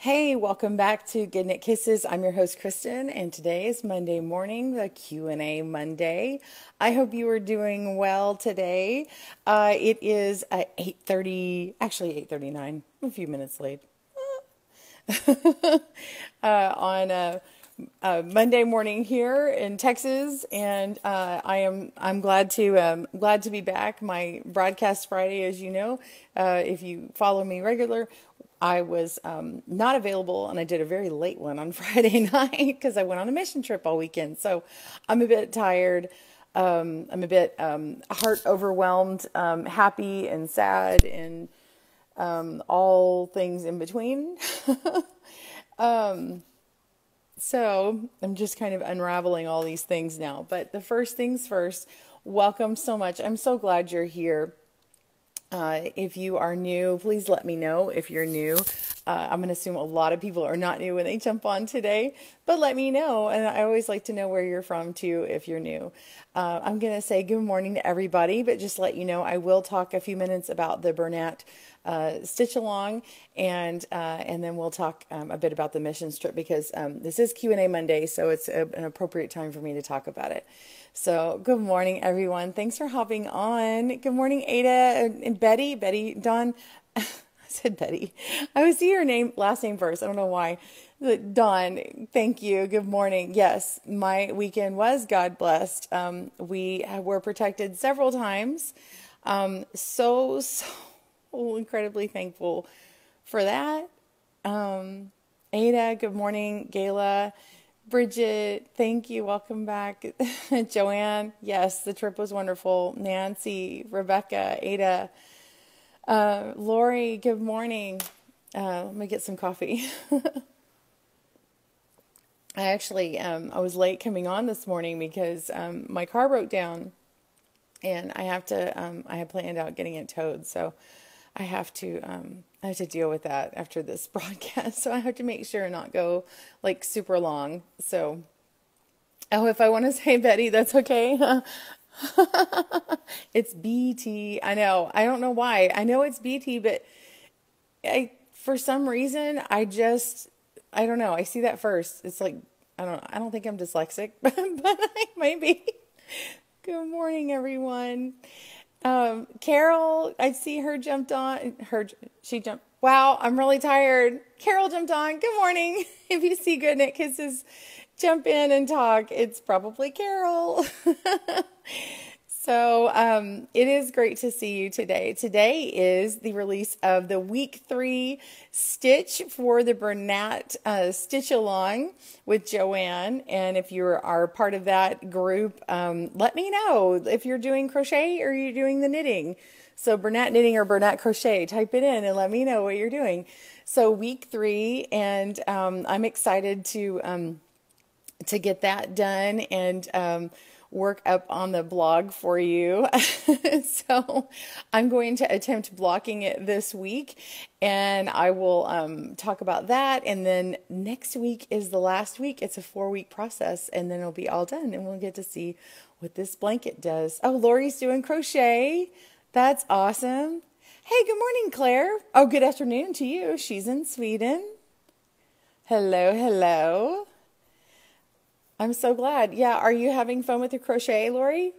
Hey, welcome back to Good Knit Kisses. I'm your host, Kristen, and today is Monday morning, the Q&A Monday. I hope you are doing well today. It is 8:30, actually 8:39, a few minutes late, on Monday morning here in Texas, and I'm glad to be back. My broadcast Friday, as you know, if you follow me regular, I was not available, and I did a very late one on Friday night because I went on a mission trip all weekend. So I'm a bit tired. I'm a bit heart overwhelmed, happy and sad, and all things in between. So I'm just kind of unraveling all these things now. But the first things first, welcome so much. I'm so glad you're here. If you are new, please let me know if you're new. I'm going to assume a lot of people are not new when they jump on today, but let me know. And I always like to know where you're from too if you're new. I'm going to say good morning to everybody, but just let you know I will talk a few minutes about the Bernat stitch along, and then we'll talk a bit about the mission strip because this is Q&A Monday, so it's an appropriate time for me to talk about it. So good morning, everyone. Thanks for hopping on. Good morning, Ada and Betty, Dawn. I said Betty. I always see her last name first. I don't know why. Dawn, thank you. Good morning. Yes, my weekend was God blessed. We were protected several times. So incredibly thankful for that. Ada, good morning. Gayla, Bridget, thank you. Welcome back. Joanne, yes, the trip was wonderful. Nancy, Rebecca, Ada, Lori, good morning. Let me get some coffee. I was late coming on this morning because my car broke down, and I had planned out getting it towed, so I have to deal with that after this broadcast. So I have to make sure and not go like super long. So, if I want to say Betty, that's okay. It's BT. I know. I don't know why. I know it's BT, but for some reason, I don't know. I see that first. It's like, I don't think I'm dyslexic, but I might be. Good morning, everyone. Carol, I see her jumped on. She jumped. Wow, I'm really tired. Carol jumped on. Good morning. If you see Good Knit Kisses, jump in and talk. It's probably Carol. So it is great to see you today. Today is the release of the week 3 stitch for the Bernat stitch along with Joanne. And if you are part of that group, let me know if you're doing crochet or you're doing the knitting. So Bernat knitting or Bernat crochet, type it in and let me know what you're doing. So week 3, and I'm excited to get that done and work up on the blog for you. So I'm going to attempt blocking it this week, and I will talk about that. And then next week is the last week. It's a 4-week process, and then it'll be all done, and we'll get to see what this blanket does. Oh, Lori's doing crochet. That's awesome. Hey, good morning, Claire. Oh, good afternoon to you. She's in Sweden. Hello, hello. I'm so glad. Yeah, are you having fun with the crochet, Lori?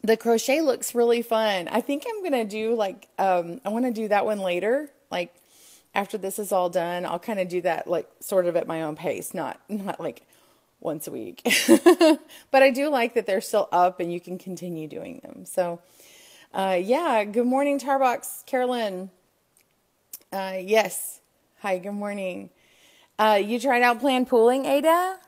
The crochet looks really fun. I think I'm going to do I want to do that one later. Like after this is all done, I'll kind of do that like sort of at my own pace, not like once a week. But I do like that they're still up and you can continue doing them. So, yeah, good morning, Tarbox, Carolyn. Yes. Hi, good morning. You tried out planned pooling, Ada?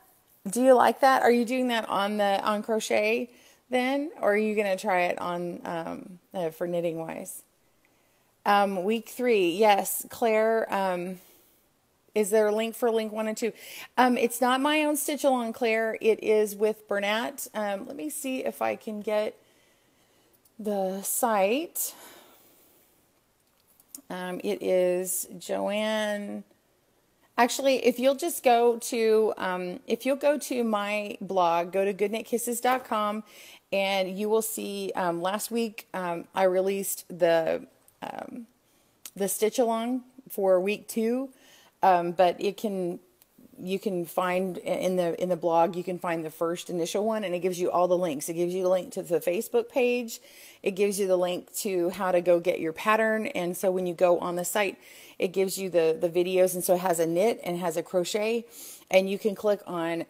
Do you like that? Are you doing that on crochet then? Or are you going to try it on for knitting wise? Week 3, yes. Claire, is there a link for link 1 and 2? It's not my own stitch along, Claire. It is with Bernat. Let me see if I can get the site. It is Joanne. Actually, if you'll just go to, my blog, go to goodknitkisses.com, and you will see, last week, I released the stitch along for week 2. But you can find in the blog, you can find the first initial one, and it gives you all the links. It gives you the link to the Facebook page. It gives you the link to how to go get your pattern. And so when you go on the site, it gives you the videos. And so it has a knit and has a crochet, and you can click on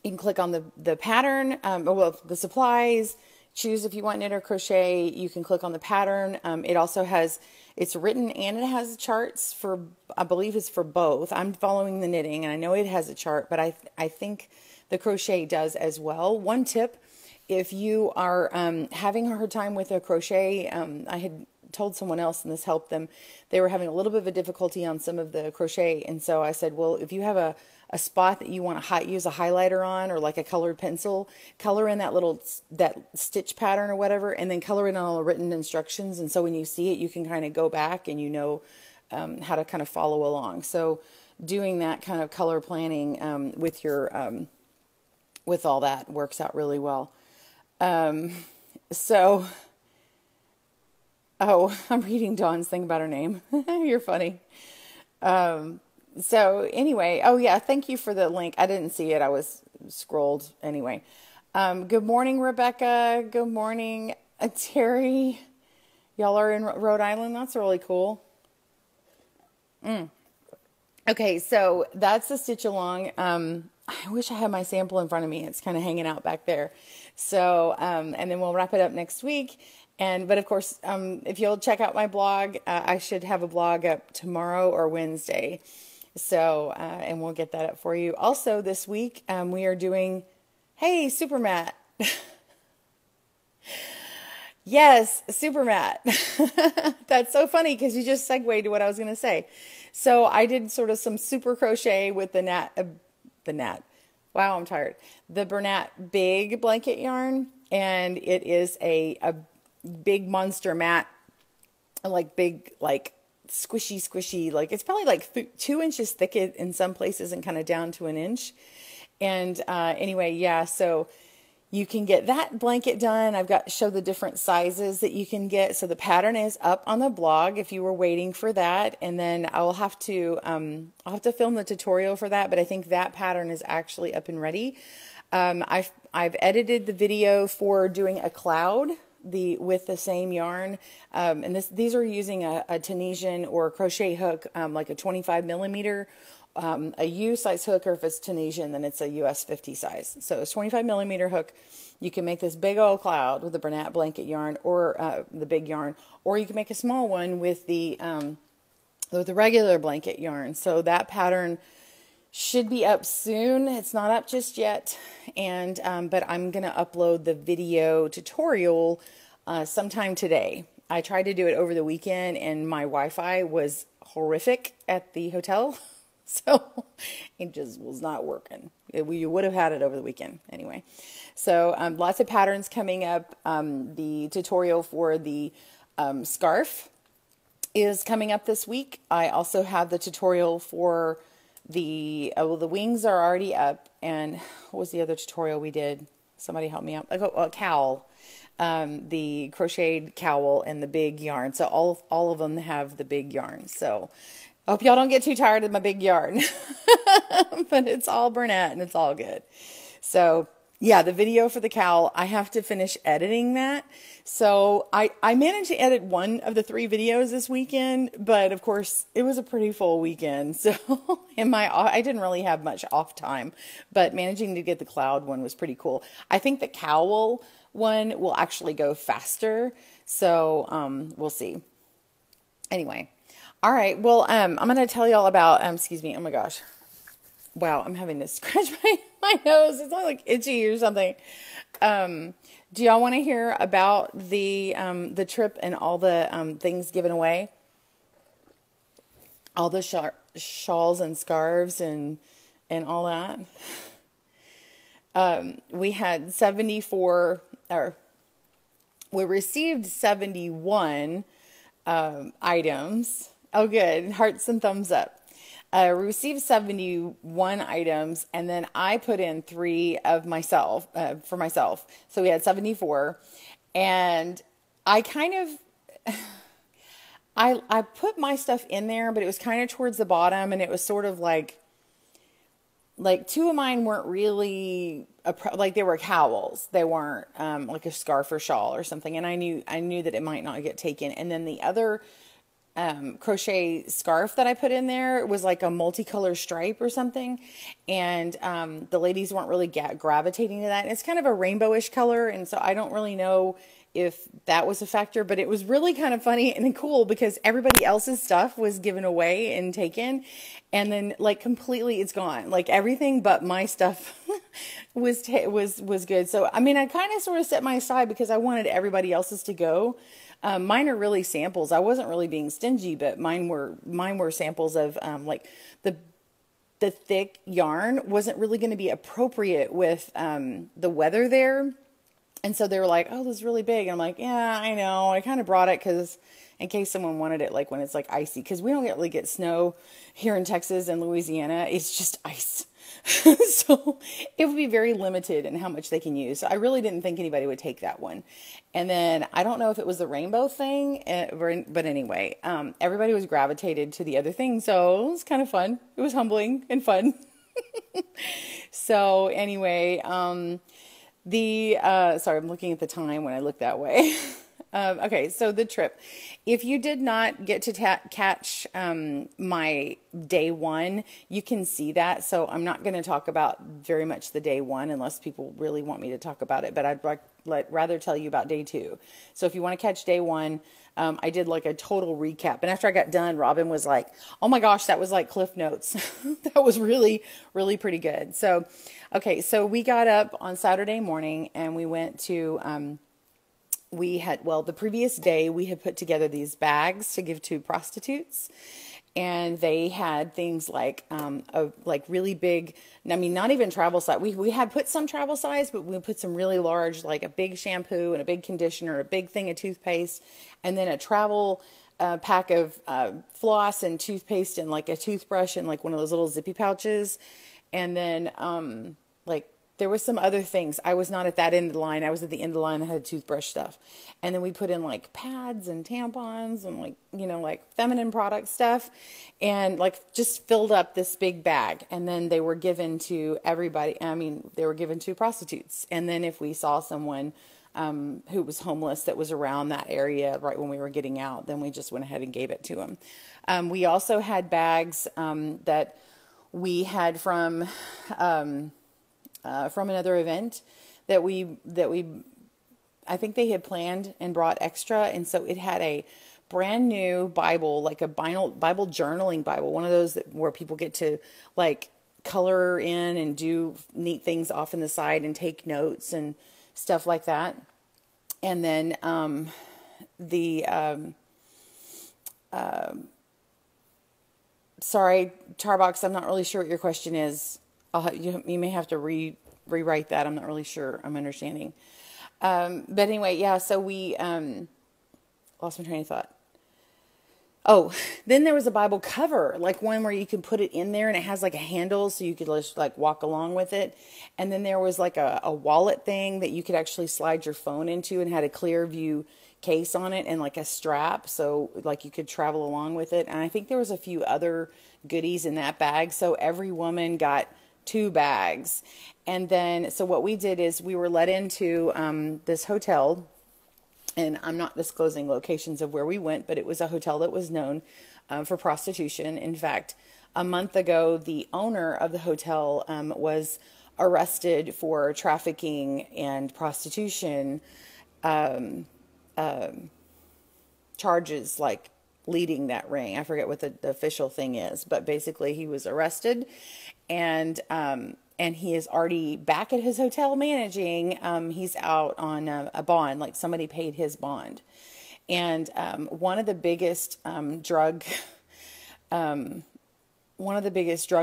the pattern, well, the supplies, choose if you want knit or crochet. You can click on the pattern. It also has, it's written and it has charts for, I believe it's for both. I'm following the knitting and I know it has a chart, but I think the crochet does as well. One tip, if you are having a hard time with a crochet, I had told someone else and this helped them. They were having a little bit of a difficulty on some of the crochet. And so I said, well, if you have a spot that you want to use a highlighter on, or like a colored pencil, color in that stitch pattern or whatever, and then color in all the written instructions. And so when you see it, you can kind of go back and you know how to kind of follow along. So doing that kind of color planning with your with all that works out really well. So, oh, I'm reading Dawn's thing about her name. You're funny. So anyway, oh yeah, thank you for the link. I didn't see it. I was scrolled anyway. Good morning, Rebecca. Good morning, Terry. Y'all are in Rhode Island. That's really cool. Okay, so that's the stitch along. I wish I had my sample in front of me. It's kind of hanging out back there. So, and then we'll wrap it up next week. But of course, if you'll check out my blog, I should have a blog up tomorrow or Wednesday. So, and we'll get that up for you. Also this week, we are doing, hey, Super Mat. Yes, Super Mat. That's so funny because you just segued to what I was going to say. So I did sort of some super crochet with the gnat. Wow, I'm tired. The Bernat big blanket yarn, and it is a big monster mat, like big, like squishy, like it's probably like 2 inches thick in some places and kind of down to 1 inch. And anyway, yeah, so you can get that blanket done. I've got to show the different sizes that you can get. So the pattern is up on the blog if you were waiting for that. And then I'll have to film the tutorial for that, but I think that pattern is actually up and ready. I've edited the video for doing a cloud with the same yarn, and these are using a Tunisian or a crochet hook, like a 25 millimeter, a U size hook, or if it's Tunisian, then it's a US 50 size. So it's 25 millimeter hook. You can make this big old cloud with the Bernat blanket yarn, or the big yarn, or you can make a small one with the regular blanket yarn. So that pattern should be up soon. It's not up just yet, and but I'm gonna upload the video tutorial sometime today. I tried to do it over the weekend, and my Wi-Fi was horrific at the hotel, so it just was not working. You would have had it over the weekend anyway. So lots of patterns coming up. The tutorial for the scarf is coming up this week. I also have the tutorial for the wings are already up, and what was the other tutorial we did? Somebody help me out. A cowl, the crocheted cowl and the big yarn. So all of them have the big yarn. So I hope y'all don't get too tired of my big yarn, but it's all Bernat and it's all good. So yeah, the video for the cowl, I have to finish editing that. So I managed to edit 1 of the 3 videos this weekend, but of course it was a pretty full weekend. So I didn't really have much off time, but managing to get the cloud one was pretty cool. I think the cowl one will actually go faster. So we'll see. Anyway. All right. Well, I'm going to tell y'all about, excuse me. Oh my gosh. Wow. I'm having to scratch my nose. It's like itchy or something. Do y'all want to hear about the trip and all the things given away? All the shawls and scarves and all that. We had 74, or we received 71 items. Oh, good. Hearts and thumbs up. We received 71 items, and then I put in 3 of myself, for myself. So we had 74, and I I put my stuff in there, but it was kind of towards the bottom, and it was sort of like two of mine weren't really like they were cowls. They weren't like a scarf or shawl or something. And I knew that it might not get taken. And then the other crochet scarf that I put in there was like a multicolor stripe or something. And the ladies weren't really gravitating to that. And it's kind of a rainbowish color. And so I don't really know if that was a factor, but it was really kind of funny and cool because everybody else's stuff was given away and taken. And then like completely it's gone. Like everything but my stuff was good. So, I mean, I kind of sort of set my aside because I wanted everybody else's to go. Mine are really samples. I wasn't really being stingy, but mine were samples of like the thick yarn wasn't really going to be appropriate with the weather there. And so they were like, "Oh, this is really big." And I'm like, "Yeah, I know. I kind of brought it because in case someone wanted it, like when it's like icy, because we don't really get snow here in Texas and Louisiana. It's just ice." So it would be very limited in how much they can use. So I really didn't think anybody would take that one. And then I don't know if it was the rainbow thing, but anyway, everybody was gravitated to the other thing. So it was kind of fun. It was humbling and fun. So anyway, sorry, I'm looking at the time when I look that way. Okay, so the trip. If you did not get to catch my day one, you can see that. So I'm not going to talk about very much the day one unless people really want me to talk about it. But I'd rather tell you about day two. So if you want to catch day one, I did like a total recap. And after I got done, Robin was like, "Oh my gosh, that was like Cliff Notes." That was really, really pretty good. So, okay, so we got up on Saturday morning and we went to, the previous day we had put together these bags to give to prostitutes. And they had things like like really big, I mean, not even travel size. We had put some travel size, but we put some really large, like a big shampoo and a big conditioner, a big thing of toothpaste, and then a travel pack of floss and toothpaste and like a toothbrush and like one of those little zippy pouches. And then like there was some other things. I was not at that end of the line. I was at the end of the line that had toothbrush stuff. And then we put in like pads and tampons and like, like feminine product stuff and like just filled up this big bag. And then they were given to everybody. I mean, they were given to prostitutes. And then if we saw someone who was homeless that was around that area right when we were getting out, then we just went ahead and gave it to them. We also had bags that we had from another event that I think they had planned and brought extra. And so it had a brand new Bible, like a Bible journaling Bible, one of those where people get to like color in and do neat things off in the side and take notes and stuff like that. And then sorry, Tarbox, I'm not really sure what your question is. You may have to rewrite that. I'm not really sure I'm understanding. But anyway, yeah, so we lost my train of thought. Oh, then there was a Bible cover, like one where you can put it in there and it has like a handle so you could just like walk along with it. And then there was like a wallet thing that you could actually slide your phone into and had a clear view case on it and like a strap so like you could travel along with it. And I think there was a few other goodies in that bag. So every woman got 2 bags. And then, so what we did is we were let into this hotel, and I'm not disclosing locations of where we went, but it was a hotel that was known for prostitution. In fact, a month ago, the owner of the hotel was arrested for trafficking and prostitution charges, like leading that ring. I forget what the official thing is, but basically he was arrested, and he is already back at his hotel managing. He's out on a bond, like somebody paid his bond. And one of the biggest drug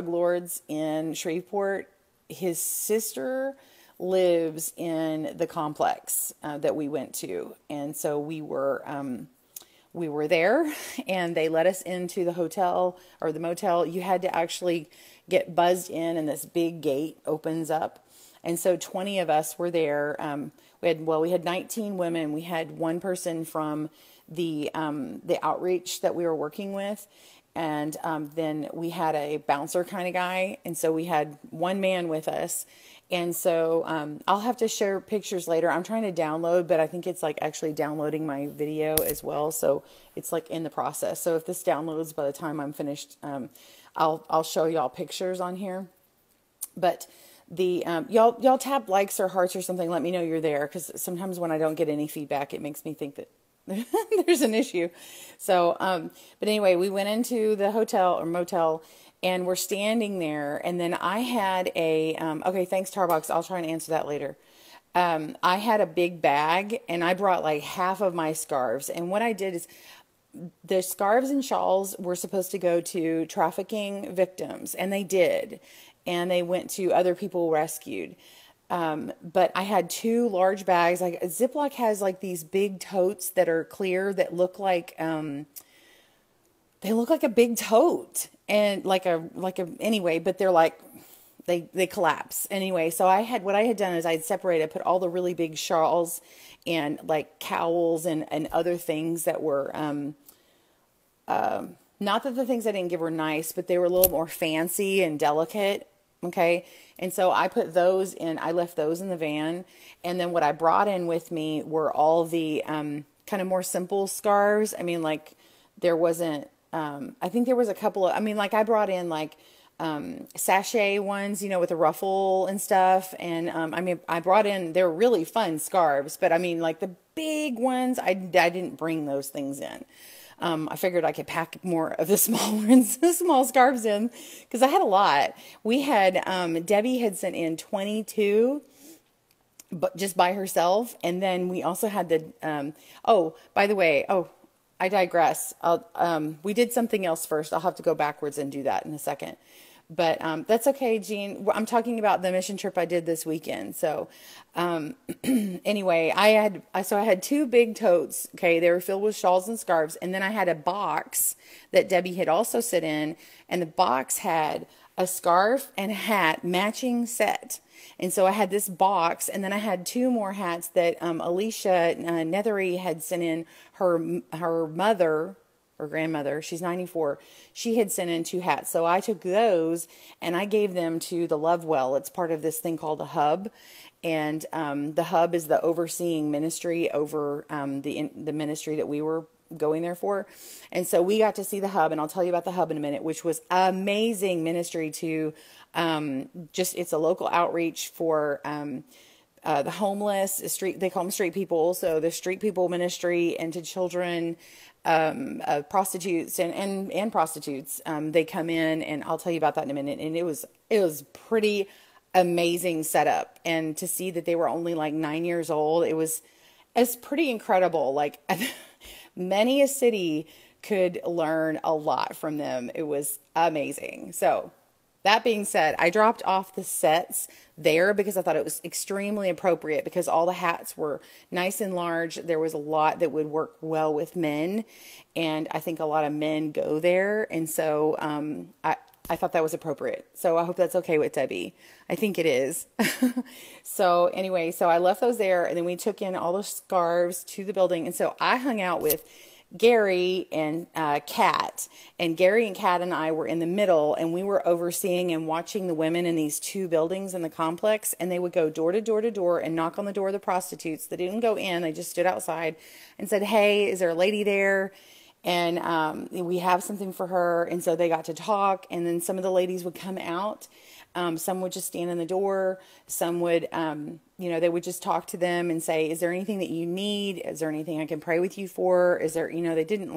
lords in Shreveport, his sister lives in the complex that we went to. And so we were there, and they let us into the hotel or the motel. You had to actually get buzzed in, and this big gate opens up. And so 20 of us were there. We had 19 women. We had one person from the outreach that we were working with. And then we had a bouncer kind of guy. And so we had one man with us. And so I'll have to share pictures later. I'm trying to download, but I think it's like actually downloading my video as well. So it's like in the process. So if this downloads by the time I'm finished, I'll show y'all pictures on here. But the y'all tap likes or hearts or something. Let me know you're there, because sometimes when I don't get any feedback, it makes me think that there's an issue. So, but anyway, we went into the hotel or motel, and we're standing there. And then I had a, okay, thanks Starbucks. I'll try and answer that later. I had a big bag, and I brought like half of my scarves. And what I did is, the scarves and shawls were supposed to go to trafficking victims, and they did. And they went to other people rescued. But I had 2 large bags. Like Ziploc has like these big totes that are clear that look like they look like a big tote, and anyway, but they're like they collapse anyway. So what I had done is I'd separated, put all the really big shawls and like cowls and other things that were not that the things I didn't give were nice, but they were a little more fancy and delicate. Okay. And so I put those in, I left those in the van. And then what I brought in with me were all the kind of more simple scarves. I mean, like there wasn't, I think there was a couple of, I mean, like I brought in like sachet ones, you know, with a ruffle and stuff. And I mean, I brought in, they're really fun scarves, but I mean, like the big ones, I didn't bring those things in. I figured I could pack more of the small ones, the small scarves in, because I had a lot. We had, Debbie had sent in 22, but just by herself. And then we also had the, oh, by the way, I digress. We did something else first. I'll have to go backwards and do that in a second. But that's okay, Jean. I'm talking about the mission trip I did this weekend. So anyway, I had 2 big totes. Okay, they were filled with shawls and scarves, and then I had a box that Debbie had also sit in, and the box had a scarf and a hat matching set. And so I had this box, and then I had 2 more hats that Alicia Nethery had sent in. Her mother or grandmother, she's 94, she had sent in 2 hats. So I took those and I gave them to the Love Well. It's part of this thing called the Hub. And the Hub is the overseeing ministry over the ministry that we were going there for. And so we got to see the Hub, and I'll tell you about the Hub in a minute, which was amazing ministry to it's a local outreach for the homeless, they call them street people. So the street people ministry, and to children, prostitutes and prostitutes. They come in, and I'll tell you about that in a minute. And it was pretty amazing setup. And to see that they were only like 9 years old, it's pretty incredible. Like many a city could learn a lot from them. It was amazing. So that being said, I dropped off the sets there because I thought it was extremely appropriate, because all the hats were nice and large. There was a lot that would work well with men, and I think a lot of men go there. And so I thought that was appropriate. So I hope that's okay with Debbie. I think it is. So anyway, so I left those there, and then we took in all the scarves to the building. And so I hung out with Gary and Kat, and Gary and Kat and I were in the middle, and we were overseeing and watching the women in these 2 buildings in the complex, and they would go door to door to door and knock on the door of the prostitutes. They didn't go in, they just stood outside and said, "Hey, is there a lady there? And we have something for her." And so they got to talk, and then some of the ladies would come out. Some would just stand in the door. Some would, they would just talk to them and say, "Is there anything that you need? Is there anything I can pray with you for?" Is there, they didn't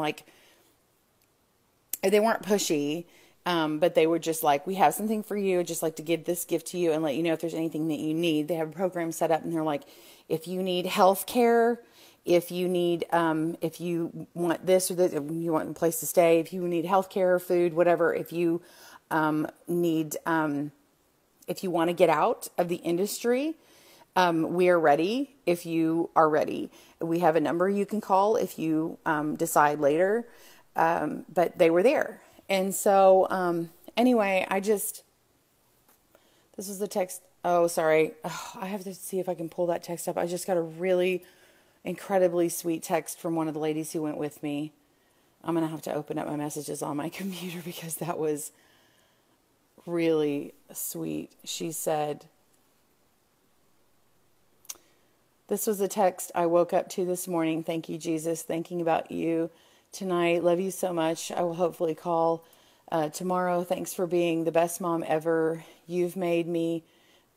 they weren't pushy, but they were just like, "We have something for you. I'd just like to give this gift to you and let you know if there's anything that you need." They have a program set up, and they're like, "If you need health care, if you need, if you want this or this, if you want a place to stay, if you need health care, food, whatever, if you need, if you want to get out of the industry, we are ready if you are ready. We have a number you can call if you decide later." But they were there. And so anyway, this was the text. Oh, sorry. Oh, I have to see if I can pull that text up. I just got a really incredibly sweet text from one of the ladies who went with me. I'm going to have to open up my messages on my computer because that was really sweet. She said, "This was a text I woke up to this morning. Thank you, Jesus. Thinking about you tonight. Love you so much. I will hopefully call tomorrow. Thanks for being the best mom ever. You've made me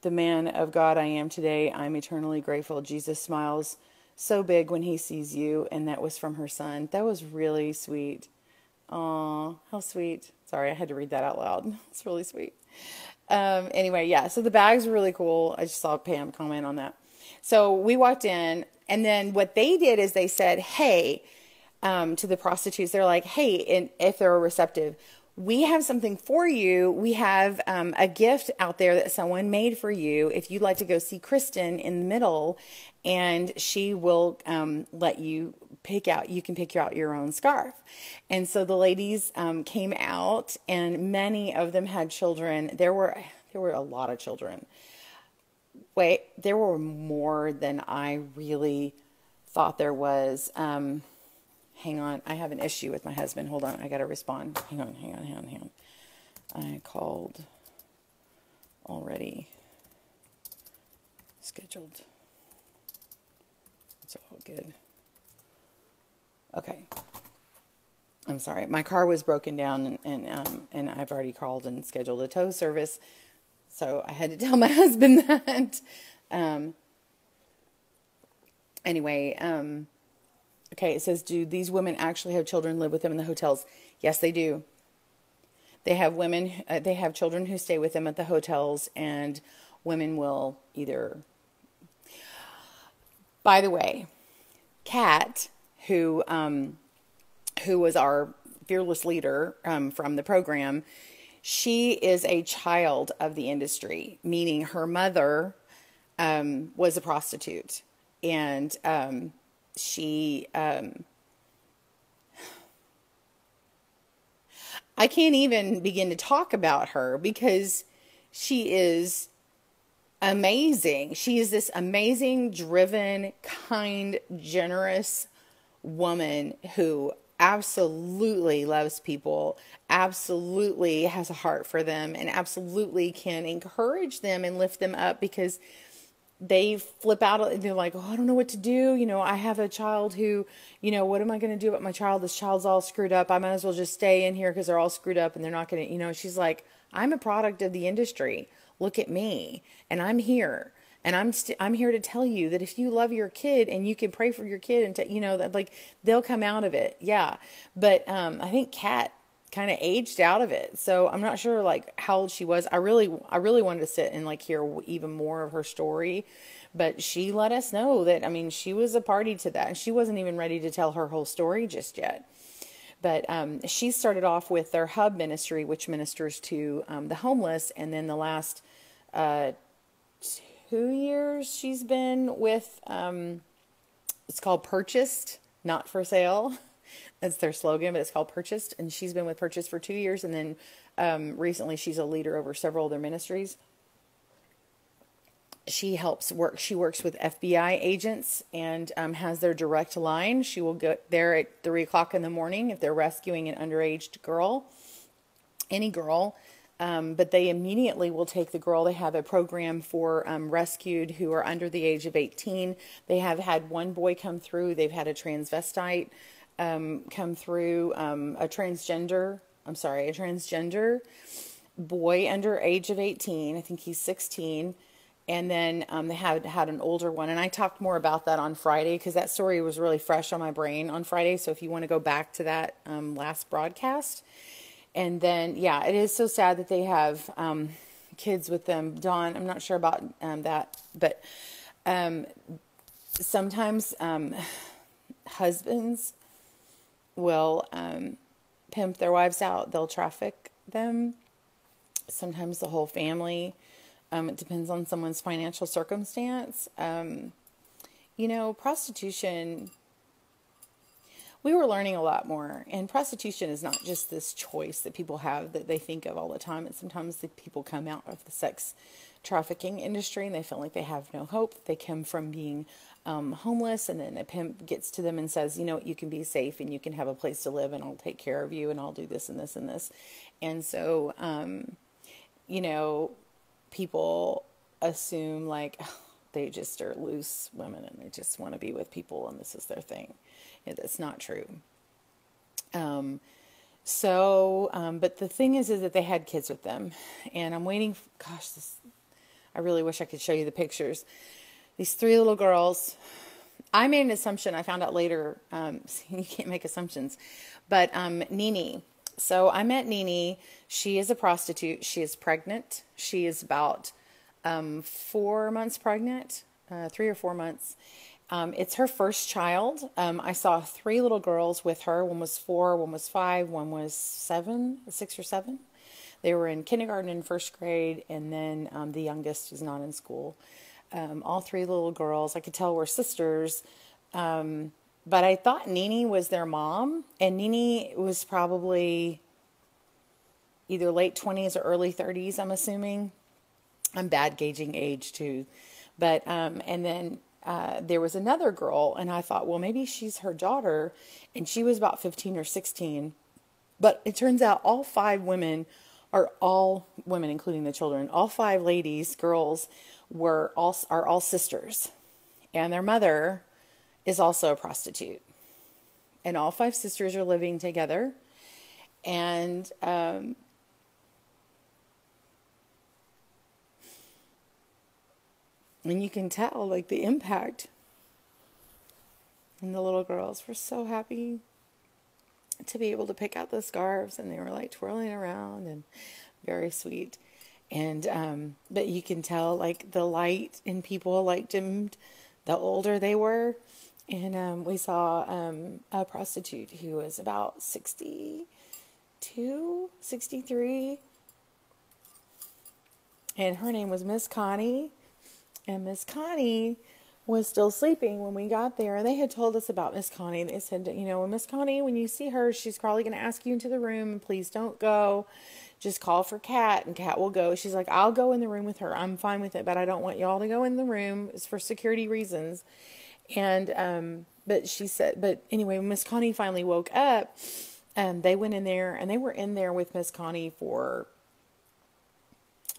the man of God I am today. I'm eternally grateful. Jesus smiles so big when he sees you." And that was from her son. That was really sweet. Aw, how sweet. Sorry, I had to read that out loud. It's really sweet. Anyway, yeah, so the bags were really cool. I just saw Pam comment on that. So we walked in, and then what they did is they said, hey, to the prostitutes, they're like, hey, and if they're receptive, we have something for you. We have a gift out there that someone made for you. If you'd like to go see Kristen in the middle, and she will let you you can pick out your own scarf. And so the ladies came out, and many of them had children. There were a lot of children. Wait, there were more than I really thought there was. Hang on, I have an issue with my husband. Hold on, I got to respond. Hang on. I called already. Scheduled. It's all good. Okay. I'm sorry. My car was broken down, and I've already called and scheduled a tow service. So I had to tell my husband that. Anyway, okay, it says, do these women actually have children live with them in the hotels? Yes, they do. They have they have children who stay with them at the hotels, and women will either... By the way, Kat, who was our fearless leader from the program, she is a child of the industry, meaning her mother was a prostitute. And she... I can't even begin to talk about her because she is amazing. She is this amazing, driven, kind, generous woman who absolutely loves people, absolutely has a heart for them, and absolutely can encourage them and lift them up because they flip out. They're like, oh, I don't know what to do. You know, I have a child who, you know, what am I going to do about my child? This child's all screwed up. I might as well just stay in here because they're all screwed up and they're not going to, you know, she's like, I'm a product of the industry. Look at me. And I'm here. And I'm here to tell you that if you love your kid and you can pray for your kid and, you know, that like they'll come out of it. Yeah. But I think Kat kind of aged out of it. So I'm not sure like how old she was. I really wanted to sit and like hear even more of her story, but she let us know that, I mean, she was a party to that and she wasn't even ready to tell her whole story just yet. But she started off with their hub ministry, which ministers to the homeless. And then the last 2 years she's been with, it's called Purchased, Not for Sale. That's their slogan, but it's called Purchased. And she's been with Purchased for 2 years. And then recently she's a leader over several of their ministries. She works with FBI agents and has their direct line. She will go there at 3 o'clock in the morning if they're rescuing an underage girl, any girl. But they immediately will take the girl. They have a program for rescued who are under the age of 18. They have had one boy come through. They've had a transvestite come through, a transgender boy under age of 18. I think he's 16. And then they had an older one. And I talked more about that on Friday because that story was really fresh on my brain on Friday. So if you want to go back to that last broadcast. And then, yeah, it is so sad that they have kids with them. Dawn, I'm not sure about that. But sometimes husbands will pimp their wives out. They'll traffic them. Sometimes the whole family. It depends on someone's financial circumstance. You know, prostitution, we were learning a lot more. And prostitution is not just this choice that people have that they think of all the time. And sometimes the people come out of the sex trafficking industry and they feel like they have no hope. They come from being homeless, and then a pimp gets to them and says, you know, you can be safe and you can have a place to live, and I'll take care of you, and I'll do this and this and this. And so, you know, people assume like they just are loose women and they just want to be with people and this is their thing. And that's not true. But the thing is that they had kids with them, and I'm waiting. I really wish I could show you the pictures. These 3 little girls. I made an assumption. I found out later. You can't make assumptions, but Nene. So I met Nene. She is a prostitute. She is pregnant. She is about 4 months pregnant, 3 or 4 months. It's her first child. I saw 3 little girls with her. One was 4, one was 5, one was 6 or 7. They were in kindergarten and first grade, and then the youngest is not in school. All 3 little girls, I could tell were sisters. But I thought Nene was their mom, and Nene was probably either late 20s or early 30s, I'm assuming. I'm bad gauging age too. But, and then there was another girl, and I thought, well, maybe she's her daughter, and she was about 15 or 16. But it turns out all 5 women are all women, including the children. All 5 ladies, girls, are all sisters. And their mother is also a prostitute. And all 5 sisters are living together. And you can tell, like, the impact. And the little girls were so happy to be able to pick out the scarves, and they were like twirling around and very sweet. And but you can tell, like, the light in people like dimmed the older they were. And we saw a prostitute who was about 62, 63, and her name was Miss Connie. And Miss Connie was still sleeping when we got there. And they had told us about Miss Connie. They said, you know, Miss Connie, when you see her, she's probably going to ask you into the room. And please don't go. Just call for Kat, and Kat will go. She's like, I'll go in the room with her. I'm fine with it, but I don't want y'all to go in the room. It's for security reasons. And but she said, but anyway, when Miss Connie finally woke up, they went in there, and they were in there with Miss Connie for,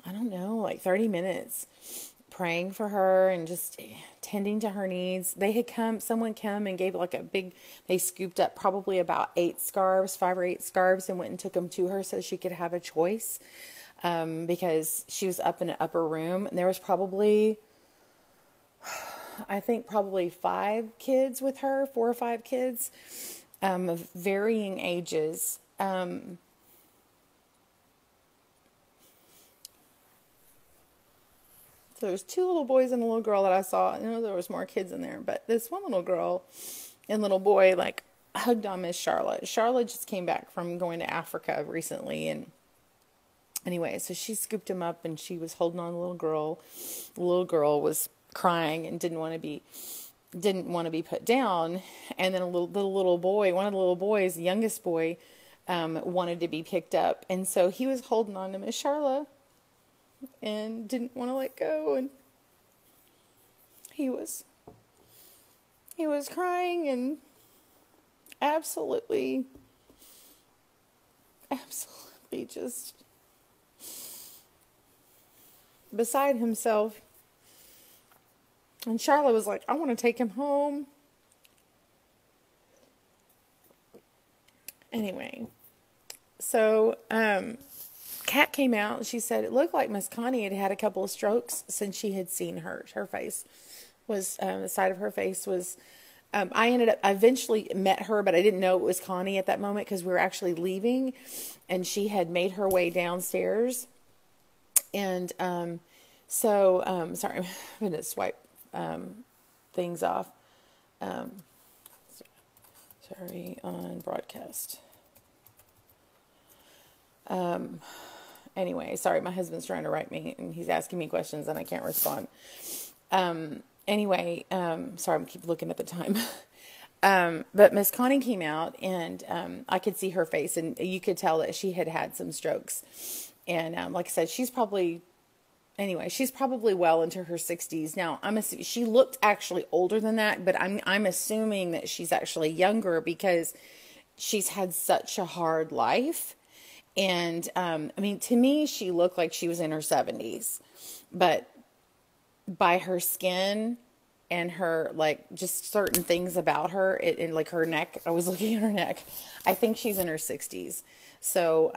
I don't know, like 30 minutes. Praying for her and just tending to her needs. Someone came and gave like they scooped up probably about 5 or 8 scarves, and went and took them to her so she could have a choice. Because she was up in an upper room, and there was probably 5 kids with her, 4 or 5 kids, of varying ages. So there's 2 little boys and a little girl that I saw. I know there was more kids in there, but this one little girl and little boy, like, hugged on Miss Charlotte. Charlotte just came back from going to Africa recently, and anyway, so she scooped him up, and she was holding on to the little girl. The little girl was crying and didn't want to be put down. And then the little boy, one of the little boys, the youngest boy, wanted to be picked up, and so he was holding on to Miss Charlotte and didn't want to let go, and he was crying and absolutely just beside himself. And Charlotte was like, I want to take him home. Anyway, so Kat came out, and she said it looked like Miss Connie had a couple of strokes since she had seen her. Her face was, the side of her face was, I eventually met her, but I didn't know it was Connie at that moment because we were actually leaving, and she had made her way downstairs. And sorry, I'm going to swipe things off. Sorry, on broadcast. Anyway, sorry, my husband's trying to write me, and he's asking me questions, and I can't respond. Sorry, I keep looking at the time. But Miss Connie came out, and I could see her face, and you could tell that she had had some strokes. And like I said, she's probably well into her 60s now. She looked actually older than that, but I'm assuming that she's actually younger because she's had such a hard life. And I mean, to me, she looked like she was in her 70s, but by her skin and her, like, just certain things about her, and like her neck, I was looking at her neck, I think she's in her 60s. So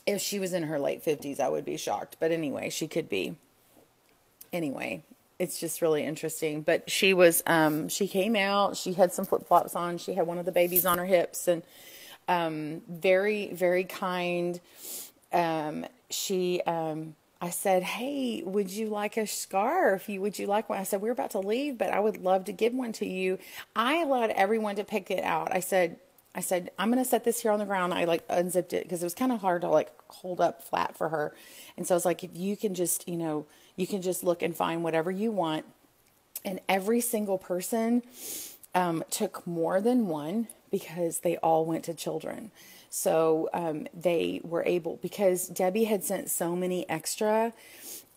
if she was in her late 50s, I would be shocked. But anyway, she could be. Anyway, it's just really interesting. But she came out, she had some flip-flops on, she had one of the babies on her hips, and very, very kind. I said, hey, would you like a scarf? Would you like one? I said, we're about to leave, but I would love to give one to you. I allowed everyone to pick it out. I said, I'm going to set this here on the ground. I like unzipped it because it was kind of hard to like hold up flat for her. And so I was like, if you can just, you can just look and find whatever you want. And every single person took more than one because they all went to children. So they were able, because Debbie had sent so many extra,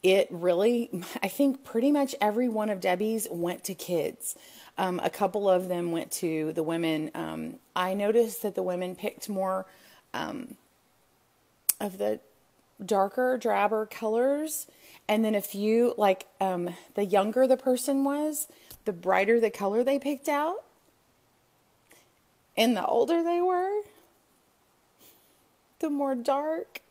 it really, I think pretty much every one of Debbie's went to kids. A couple of them went to the women. I noticed that the women picked more of the darker, drabber colors. And then a few, like the younger the person was, the brighter the color they picked out. And the older they were, the more dark.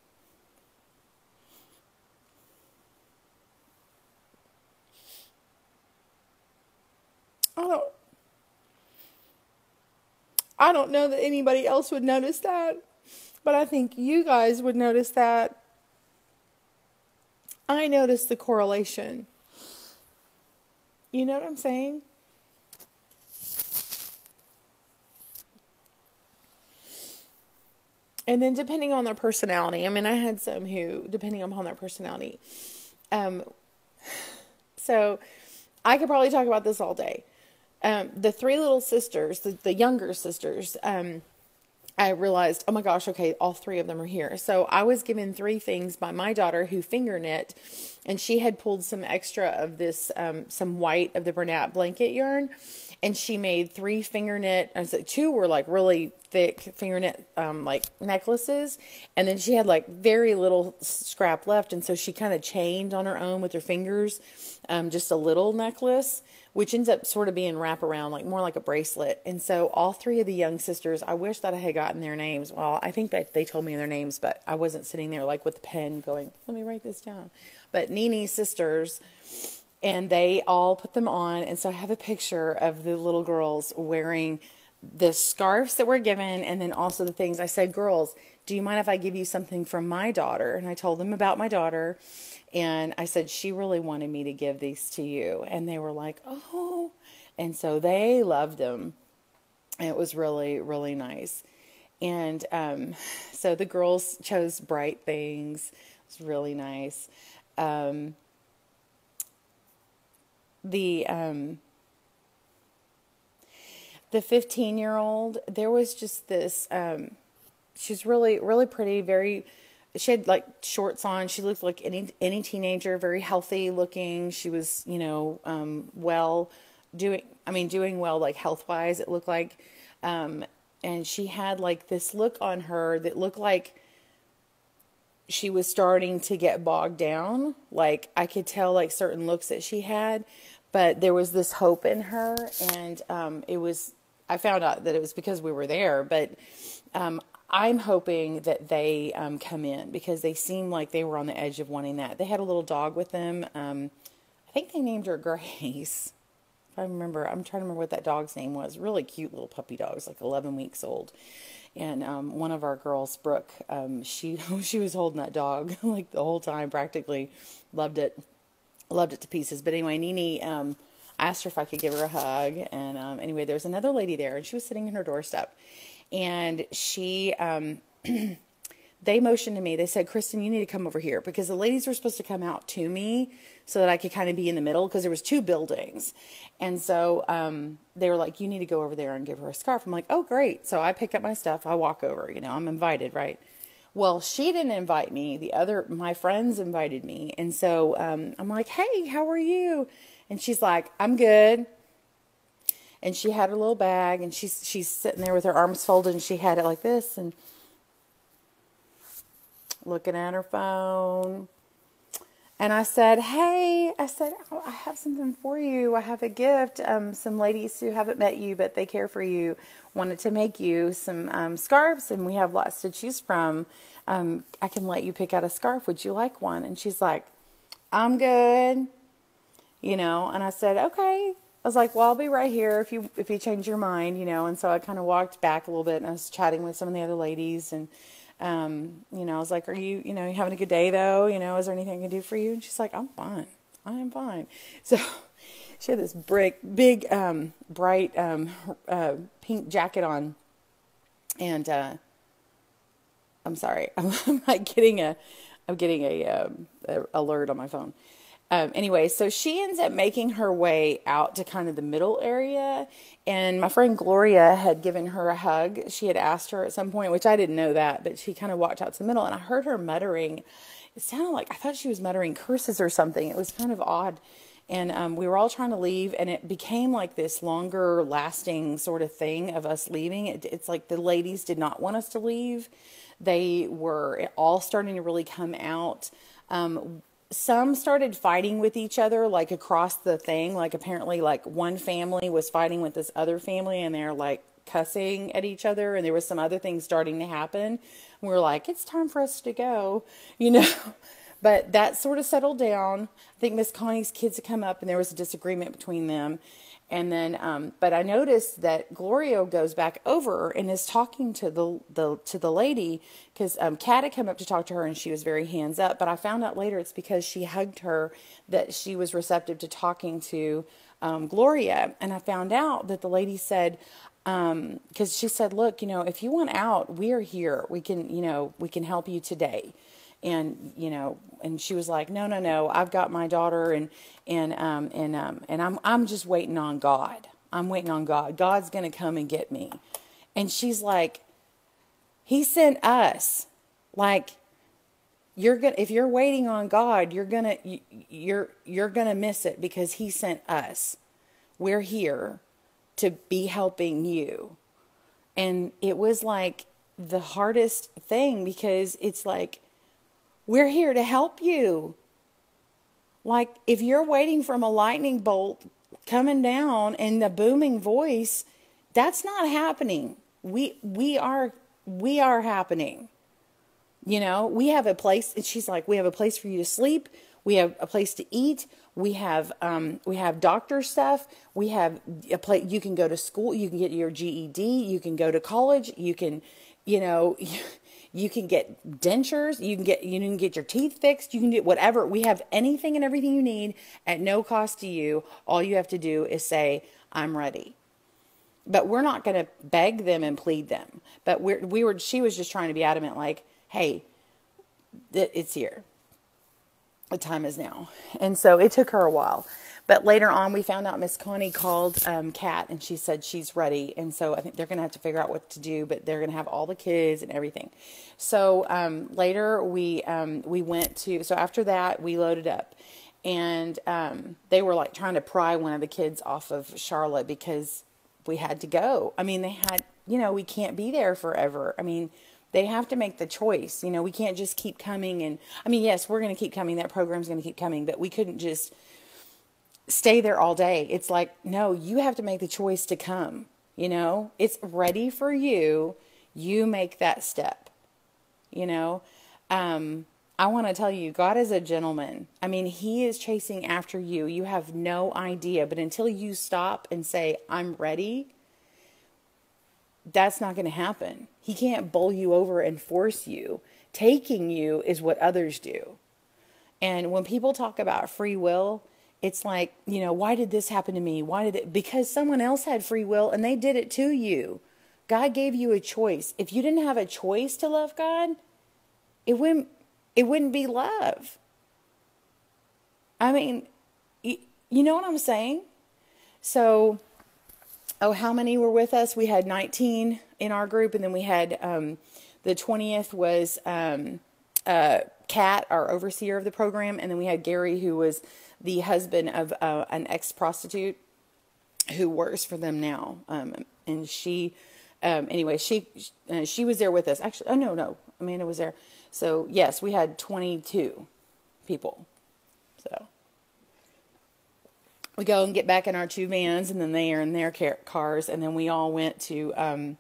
I don't know that anybody else would notice that, but I think you guys would notice that. I noticed the correlation. You know what I'm saying? And then depending on their personality, I mean, I had some who, depending upon their personality, so I could probably talk about this all day. The three little sisters, the younger sisters, I realized, oh my gosh, okay, all three of them are here. So I was given three things by my daughter who finger knit, and she had pulled some extra of this, some white of the Bernat blanket yarn, and she made three finger knit, two were like really thick finger knit, like necklaces, and then she had like very little scrap left, and so she kind of chained on her own with her fingers, just a little necklace, which ends up sort of being wraparound, like more like a bracelet. And so all three of the young sisters, I wish that I had gotten their names. Well, I think that they told me their names, but I wasn't sitting there like with the pen going, let me write this down. But Nini's sisters, and they all put them on. And so I have a picture of the little girls wearing the scarves that were given, and then also the things. I said, girls, do you mind if I give you something from my daughter? And I told them about my daughter. And I said, she really wanted me to give these to you. And they were like, oh. And so they loved them. And it was really, really nice. And so the girls chose bright things. It was really nice. The 15-year-old, there was just this, she's really, really pretty, she had like shorts on. She looked like any teenager, very healthy looking. She was, doing well, like health wise, it looked like. And she had like this look on her that looked like she was starting to get bogged down. Like I could tell like certain looks that she had, but there was this hope in her. And, I found out that it was because we were there, but, I'm hoping that they come in because they seemed like they were on the edge of wanting that. They had a little dog with them. I think they named her Grace. If I remember, I'm trying to remember what that dog's name was. Really cute little puppy dogs, like 11 weeks old. And one of our girls, Brooke, she was holding that dog like the whole time, practically loved it to pieces. But anyway, Nini asked her if I could give her a hug. And anyway, there was another lady there, and she was sitting in her doorstep. And she, they motioned to me. They said, Kristen, you need to come over here, because the ladies were supposed to come out to me so that I could kind of be in the middle, because there was 2 buildings. And so they were like, you need to go over there and give her a scarf. I'm like, oh, great. So I pick up my stuff. I walk over. I'm invited, right? Well, she didn't invite me. My friends invited me. And so I'm like, hey, how are you? And she's like, I'm good. And she had her little bag, and she's sitting there with her arms folded, and she had it like this, and looking at her phone. And I said, hey, oh, I have something for you. I have a gift. Some ladies who haven't met you, but they care for you, wanted to make you some scarves, and we have lots to choose from. I can let you pick out a scarf. Would you like one? And she's like, I'm good. And I said, okay. I was like, well, I'll be right here if you change your mind, And so I kind of walked back a little bit, and I was chatting with some of the other ladies, and I was like, are you, you having a good day though? Is there anything I can do for you? And she's like, I'm fine. I am fine. So she had this big, bright, pink jacket on. And, I'm sorry. I'm like getting a alert on my phone. Anyway, so she ends up making her way out to kind of the middle area, and my friend Gloria had given her a hug. She had asked her at some point, which I didn't know that, but she kind of walked out to the middle, and I heard her muttering. It sounded like, I thought she was muttering curses or something. It was kind of odd, and we were all trying to leave, and it became like this longer lasting sort of thing of us leaving. It's like the ladies did not want us to leave. They were all starting to really come out. Some started fighting with each other, like across the thing. Like apparently like one family was fighting with this other family, and they're like cussing at each other. And there was some other things starting to happen. And we were like, it's time for us to go, but that sort of settled down. I think Miss Connie's kids had come up, and there was a disagreement between them. And then, but I noticed that Gloria goes back over and is talking to the lady, because Kat had come up to talk to her, and she was very hands up. But I found out later it's because she hugged her that she was receptive to talking to Gloria. And I found out that the lady said, because she said, look, if you want out, we are here. We can help you today. And, and she was like, no, I've got my daughter, and I'm just waiting on God. I'm waiting on God. God's going to come and get me. And she's like, he sent us. Like, if you're waiting on God, you're going to miss it, because he sent us. We're here to be helping you. And it was like the hardest thing, because it's like, we're here to help you. Like, if you're waiting from a lightning bolt coming down and the booming voice, that's not happening. We are happening. We have a place. And she's like, we have a place for you to sleep. We have a place to eat. We have doctor stuff. We have a place. You can go to school. You can get your GED. You can go to college. You can, you can get dentures, you can get your teeth fixed, you can do whatever. We have anything and everything you need at no cost to you. All you have to do is say, I'm ready. But we're not going to beg them and plead them. But she was just trying to be adamant, like, hey, it's here. The time is now. And so it took her a while. But later on, we found out Miss Connie called Kat, and she said she's ready. And so I think they're going to have to figure out what to do, but they're going to have all the kids and everything. So later we went to, so after that, we loaded up. And they were like trying to pry one of the kids off of Charlotte, because we had to go. I mean, they had, we can't be there forever. I mean, they have to make the choice. We can't just keep coming. And I mean, yes, we're going to keep coming. That program's going to keep coming, but we couldn't just stay there all day. It's like, no, you have to make the choice to come. It's ready for you. You make that step. I want to tell you, God is a gentleman. I mean, he is chasing after you. You have no idea, but until you stop and say, I'm ready, that's not going to happen. He can't bowl you over and force you. Taking you is what others do. And when people talk about free will, it's like, why did this happen to me? Because someone else had free will and they did it to you. God gave you a choice. If you didn't have a choice to love God, it wouldn't, it wouldn't be love. I mean, you know what I'm saying? So, oh, how many were with us? We had 19 in our group, and then we had the 20th was Kat, our overseer of the program, and then we had Gary, who was the husband of an ex-prostitute who works for them now. And she, anyway, she was there with us. Actually, oh no, Amanda was there. So yes, we had 22 people. So we go and get back in our two vans, and then they are in their cars, and then we all went to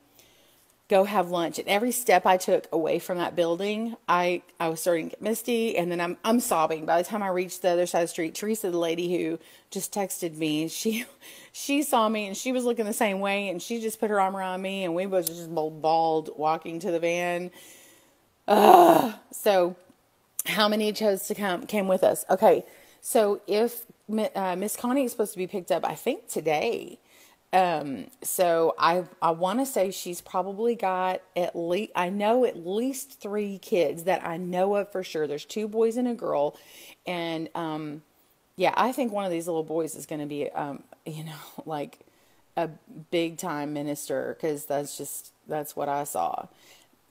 go have lunch. And every step I took away from that building, I was starting to get misty, and then I'm sobbing. By the time I reached the other side of the street, Teresa, the lady who just texted me, she saw me, and she was looking the same way, and she just put her arm around me, and we was just bawled walking to the van. So how many chose to came with us? Okay, so if Miss Connie is supposed to be picked up, I think today. So I want to say she's probably got at least 3 kids that I know of for sure. There's 2 boys and a girl. And, yeah, I think one of these little boys is going to be, like a big time minister, because that's what I saw.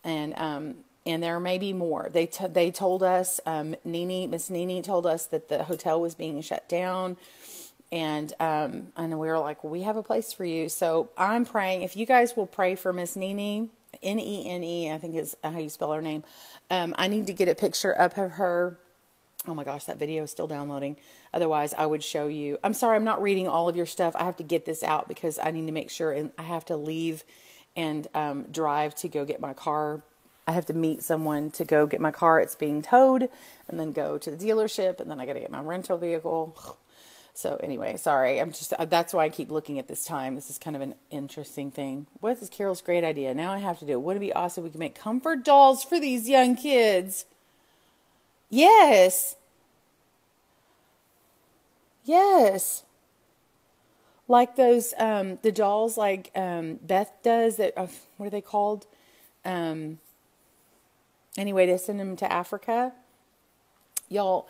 And there may be more. They told us, Miss Nini told us that the hotel was being shut down. And we were like, well, we have a place for you. So I'm praying. If you guys will pray for Miss Nene, Nene, I think is how you spell her name. I need to get a picture up of her. Oh my gosh, that video is still downloading. Otherwise, I would show you. I'm sorry, I'm not reading all of your stuff. I have to get this out because I need to make sure, and I have to leave and drive to go get my car. I have to meet someone to go get my car. It's being towed, and then go to the dealership, and then I got to get my rental vehicle. So anyway, sorry. That's why I keep looking at this time. This is kind of an interesting thing. What is Carol's great idea? Now I have to do it. Wouldn't it be awesome if we could make comfort dolls for these young kids? Yes. Yes. Like those, the dolls like Beth does that, what are they called? Anyway, to send them to Africa. Y'all,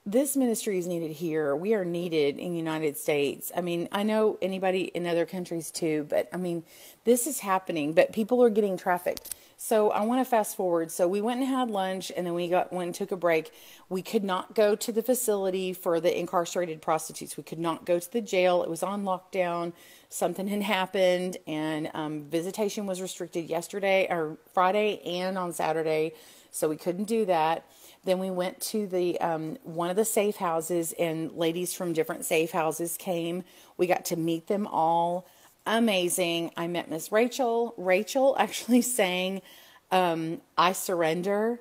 this ministry is needed here. We are needed in the United States. I mean, I know anybody in other countries too, but I mean, this is happening, but people are getting trafficked. So I want to fast forward. So we went and had lunch, and then we went and took a break. We could not go to the facility for the incarcerated prostitutes. We could not go to the jail. It was on lockdown. Something had happened, and visitation was restricted yesterday or Friday and on Saturday. So we couldn't do that. Then we went to the one of the safe houses, and ladies from different safe houses came. We got to meet them all. Amazing. I met Miss Rachel. Rachel actually sang I Surrender.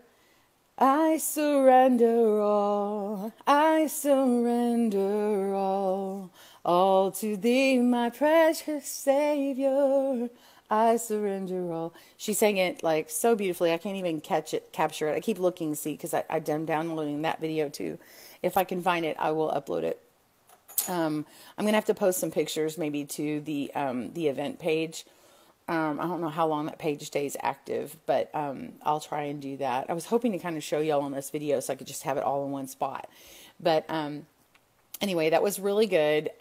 I surrender all. I surrender all to thee, my precious Savior. I surrender all. She sang it like so beautifully. I can't even capture it. I keep looking to see, because I'm downloading that video too. If I can find it, I will upload it. I'm gonna have to post some pictures maybe to the event page. I don't know how long that page stays active, but I'll try and do that. I was hoping to kind of show y'all on this video so I could just have it all in one spot. But anyway, that was really good.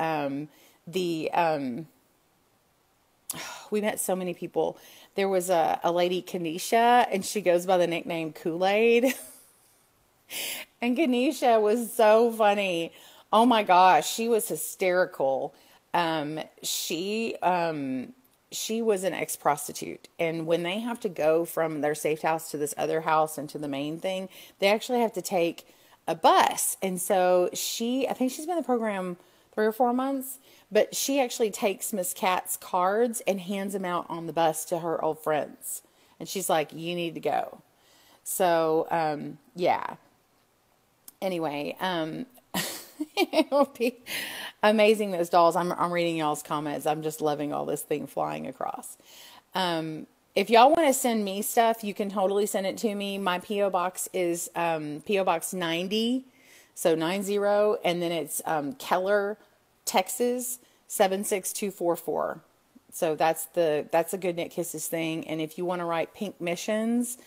We met so many people. There was a lady, Kanisha, and she goes by the nickname Kool-Aid. And Kanisha was so funny. Oh my gosh, she was hysterical. She was an ex-prostitute, and when they have to go from their safe house to this other house and to the main thing, they actually have to take a bus. And so I think she's been in the program 3 or 4 months, but she actually takes Miss Kat's cards and hands them out on the bus to her old friends. And she's like, you need to go. So, yeah. Anyway, it will be amazing, those dolls. I'm reading y'all's comments. I'm just loving all this thing flying across. If y'all want to send me stuff, you can totally send it to me. My P.O. Box is P.O. Box 90, so 90, and then it's Keller, Texas 76244. So that's a Good Knit Kisses thing. And if you want to write Pink Missions,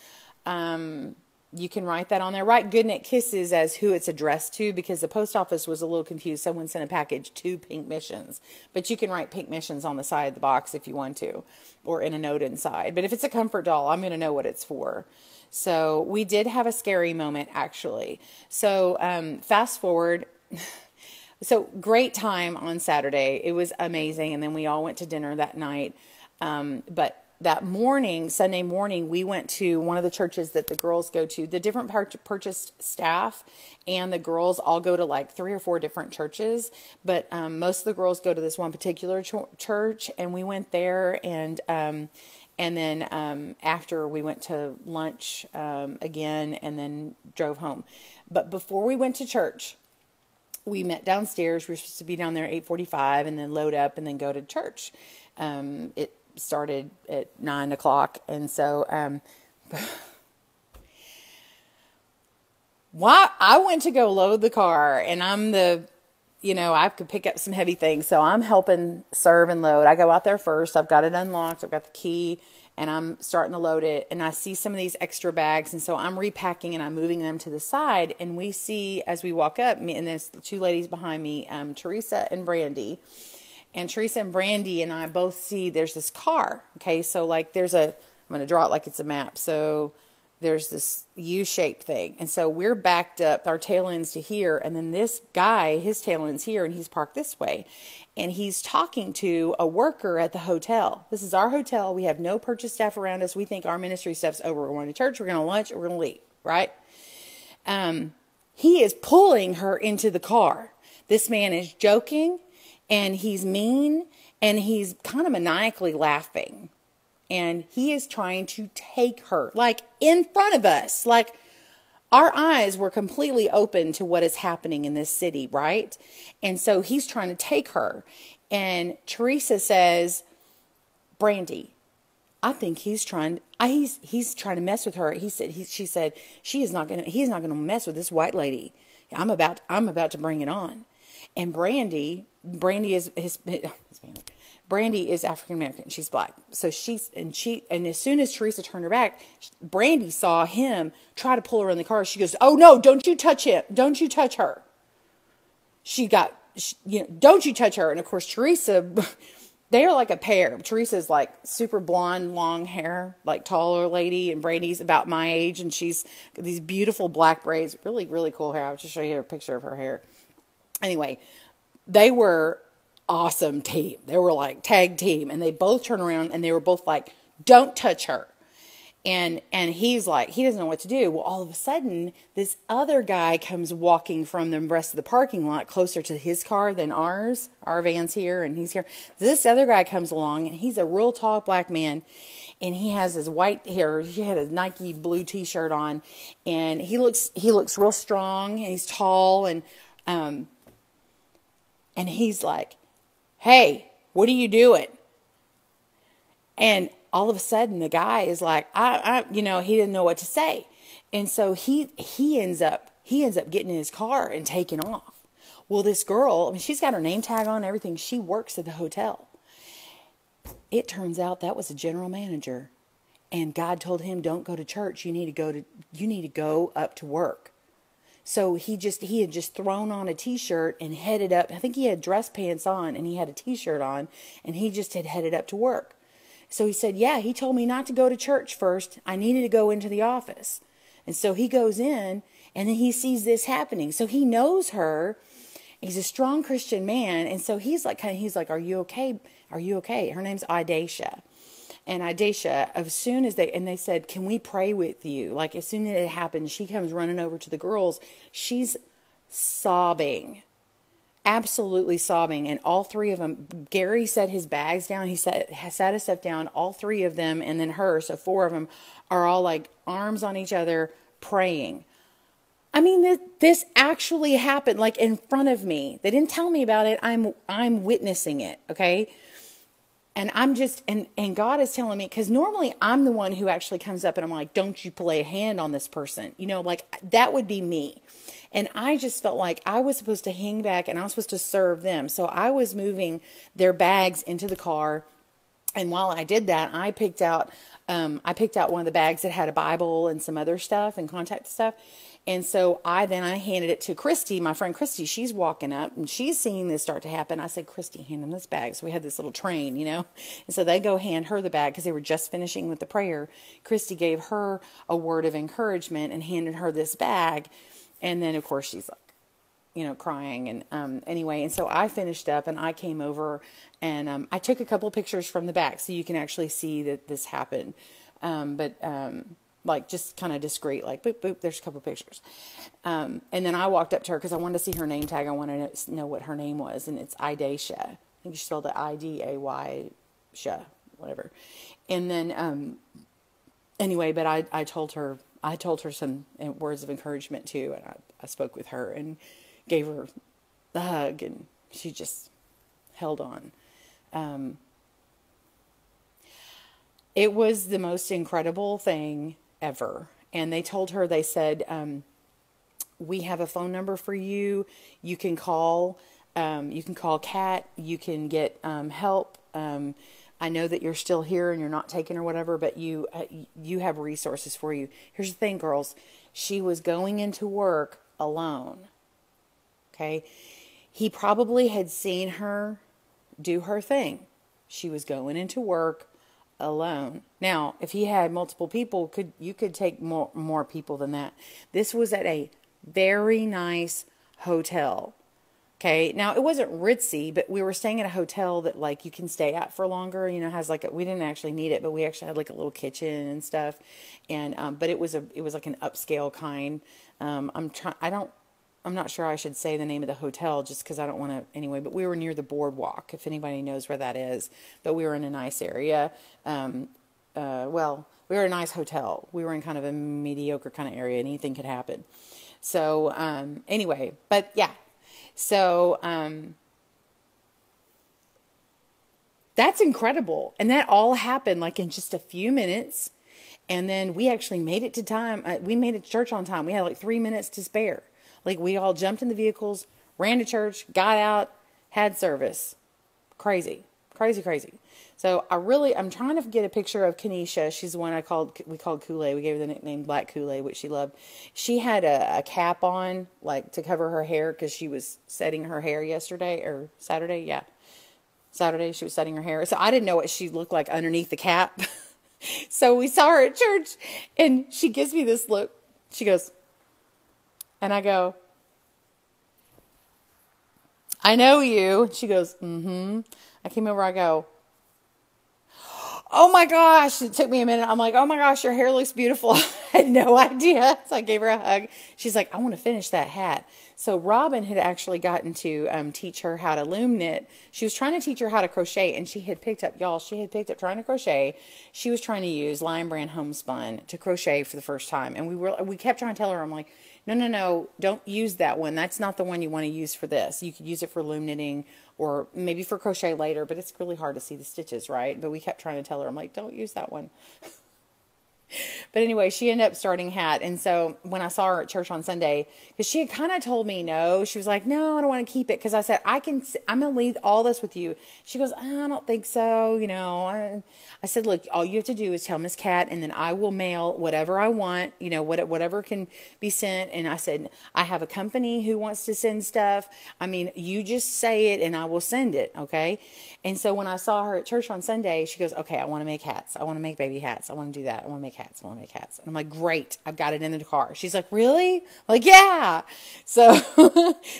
You can write that on there. Write Goodnight Kisses as who it's addressed to, because the post office was a little confused. Someone sent a package to Pink Missions, but you can write Pink Missions on the side of the box if you want to, or in a note inside. But if it's a comfort doll, I'm going to know what it's for. So we did have a scary moment, actually. So fast forward. So great time on Saturday. It was amazing. And then we all went to dinner that night. But that morning, Sunday morning, we went to one of the churches that the girls go to. The different purchased staff and the girls all go to like 3 or 4 different churches. But most of the girls go to this one particular church. And we went there, and then after we went to lunch again, and then drove home. But before we went to church, we met downstairs. We were supposed to be down there at 8:45 and then load up and then go to church. It started at 9 o'clock. And so, I went to go load the car, and I could pick up some heavy things. So I'm helping serve and load. I go out there first. I've got it unlocked. I've got the key, and I'm starting to load it. And I see some of these extra bags. And so I'm repacking and I'm moving them to the side. And we see, as we walk up, me and there's 2 ladies behind me, Teresa and Brandy. And Teresa and Brandy and I both see there's this car. Okay, so like I'm going to draw it like it's a map. So there's this U-shaped thing. And so we're backed up, our tail ends to here. And then this guy, his tail ends here, and he's parked this way. And he's talking to a worker at the hotel. This is our hotel. We have no purchase staff around us. We think our ministry stuff's over. We're going to church, we're going to lunch, we're going to leave, right? He is pulling her into the car. This man is joking, and he's mean, and he's kind of maniacally laughing. And he is trying to take her, like in front of us. Like our eyes were completely open to what is happening in this city, right? And so he's trying to take her. And Teresa says, Brandy, I think he's trying to mess with her. She said, he's not going to mess with this white lady. I'm about to bring it on. And Brandy is Brandy is African American. She's black. So and as soon as Teresa turned her back, Brandy saw him try to pull her in the car. She goes, "Oh no, don't you touch him. Don't you touch her." Don't you touch her. And of course, Teresa, they are like a pair. Teresa's like super blonde, long hair, like taller lady. And Brandy's about my age. And she's got these beautiful black braids. Really, really cool hair. I'll just show you a picture of her hair. Anyway, they were awesome team. They were like tag team, and they both turned around and they were both like, "Don't touch her." And he's like, he doesn't know what to do. Well, all of a sudden, this other guy comes walking from the rest of the parking lot closer to his car than ours. Our van's here and he's here. This other guy comes along, and he's a real tall black man, and he has his white hair. He had a Nike blue t-shirt on, and he looks real strong, and he's tall, and he's like, "Hey, what are you doing?" And all of a sudden, the guy is like, he didn't know what to say. And so he ends up getting in his car and taking off. Well, this girl, she's got her name tag on and everything. She works at the hotel. It turns out that was a general manager. And God told him, "Don't go to church. You need to go up to work." So he had just thrown on a t-shirt and headed up. I think he had dress pants on and he had a t-shirt on, and he just had headed up to work. So he said, "Yeah, he told me not to go to church first. I needed to go into the office." And so he goes in, and then he sees this happening. So he knows her. He's a strong Christian man. And so he's like, "Are you okay? Are you okay?" Her name's Idasha. And Idasha, they said, "Can we pray with you?" Like as soon as it happened, she comes running over to the girls. She's sobbing. Absolutely sobbing. And all 3 of them, Gary set his bags down. He sat his stuff down, all 3 of them, and then her. So 4 of them are all like arms on each other praying. This actually happened like in front of me. They didn't tell me about it. I'm witnessing it. Okay. And I'm just, and God is telling me, because normally I'm the one who actually comes up and I'm like, "Don't you lay a hand on this person." Like that would be me. And I just felt like I was supposed to hang back and I was supposed to serve them. So I was moving their bags into the car, And while I did that, I picked out one of the bags that had a Bible and some other stuff and contact stuff. And so I handed it to Christy, my friend Christy. She's walking up and she's seeing this start to happen. I said, Christy, hand him this bag. So we had this little train, And so they go hand her the bag because they were just finishing with the prayer. Christy gave her a word of encouragement and handed her this bag. And then, of course, she's like, crying. And anyway, and so I finished up and I came over and I took a couple pictures from the back so you can actually see that this happened. But like just kind of discreet, like boop, boop, there's a couple pictures. And then I walked up to her because I wanted to see her name tag. I wanted to know what her name was. And it's Idasha. I think she spelled it I-D-A-Y, Sha, whatever. And then, anyway, but I told her some words of encouragement too. And I spoke with her and gave her the hug, and she just held on. It was the most incredible thing ever. And they told her, they said, we have a phone number for you. You can call Kat. You can get help. I know that you're still here and you're not taken or whatever, but you have resources for you. Here's the thing, girls. She was going into work alone. Okay. He probably had seen her do her thing. She was going into work alone. Now, if he had multiple people, you could take more people than that. This was at a very nice hotel. Okay. Now, it wasn't ritzy, but we were staying at a hotel that like you can stay at for longer, has like we didn't actually need it, but we actually had like a little kitchen and stuff. And but it was like an upscale kind. I'm not sure I should say the name of the hotel just because I don't want to anyway, but we were near the boardwalk, if anybody knows where that is. But we were in a nice area. Well, we were in a nice hotel. We were in kind of a mediocre kind of area. Anything could happen. So anyway, but yeah. So that's incredible. And that all happened like in just a few minutes. And then we actually made it to time. We made it to church on time. We had like 3 minutes to spare. Like we all jumped in the vehicles, ran to church, got out, had service. Crazy. So I'm trying to get a picture of Kenesha. She's the one we called Kool-Aid. We gave her the nickname Black Kool-Aid, which she loved. She had a cap on, like to cover her hair because she was setting her hair yesterday or Saturday. Yeah. Saturday she was setting her hair. So I didn't know what she looked like underneath the cap. So we saw her at church and she gives me this look. She goes, and I go, I know you. She goes, mm-hmm. I came over, I go, oh my gosh. It took me a minute. I'm like, oh my gosh, your hair looks beautiful. I had no idea. So I gave her a hug. She's like, I want to finish that hat. So Robin had actually gotten to teach her how to loom knit. She was trying to teach her how to crochet, and she had picked up trying to crochet. She was trying to use Lion Brand homespun to crochet for the first time. And we kept trying to tell her, I'm like, no, don't use that one. That's not the one you want to use for this. You could use it for loom knitting or maybe for crochet later, but it's really hard to see the stitches, right? But we kept trying to tell her, I'm like, don't use that one. But anyway, she ended up starting hat. And so when I saw her at church on Sunday, because she had kind of told me no, she was like, no, I don't want to keep it. Because I said, I'm going to leave all this with you. She goes, I don't think so. I said, look, all you have to do is tell Miss Kat, and then I will mail whatever I want, whatever can be sent. And I said, I have a company who wants to send stuff. I mean, you just say it and I will send it. Okay. And so when I saw her at church on Sunday, she goes, okay, I want to make hats. I want to make baby hats. I want to do that. I want to make hats. And I'm like, great. I've got it in the car. She's like, really? I'm like, yeah. So,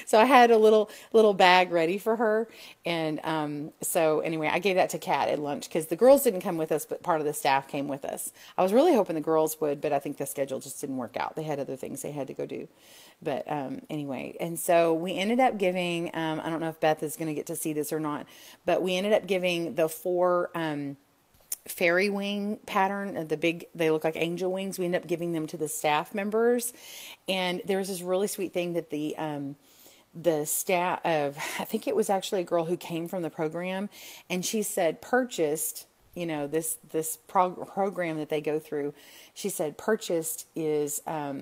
so I had a little bag ready for her. And, so anyway, I gave that to Kat at lunch because the girls didn't come with us, but part of the staff came with us. I was really hoping the girls would, but I think the schedule just didn't work out. They had other things they had to go do. But, anyway, and so we ended up giving, I don't know if Beth is going to get to see this or not, but we ended up giving the 4, fairy wing pattern, they look like angel wings. We ended up giving them to the staff members. And there was this really sweet thing that the staff of, I think it was actually a girl who came from the program, and she said purchased, this program that they go through. She said purchased is, how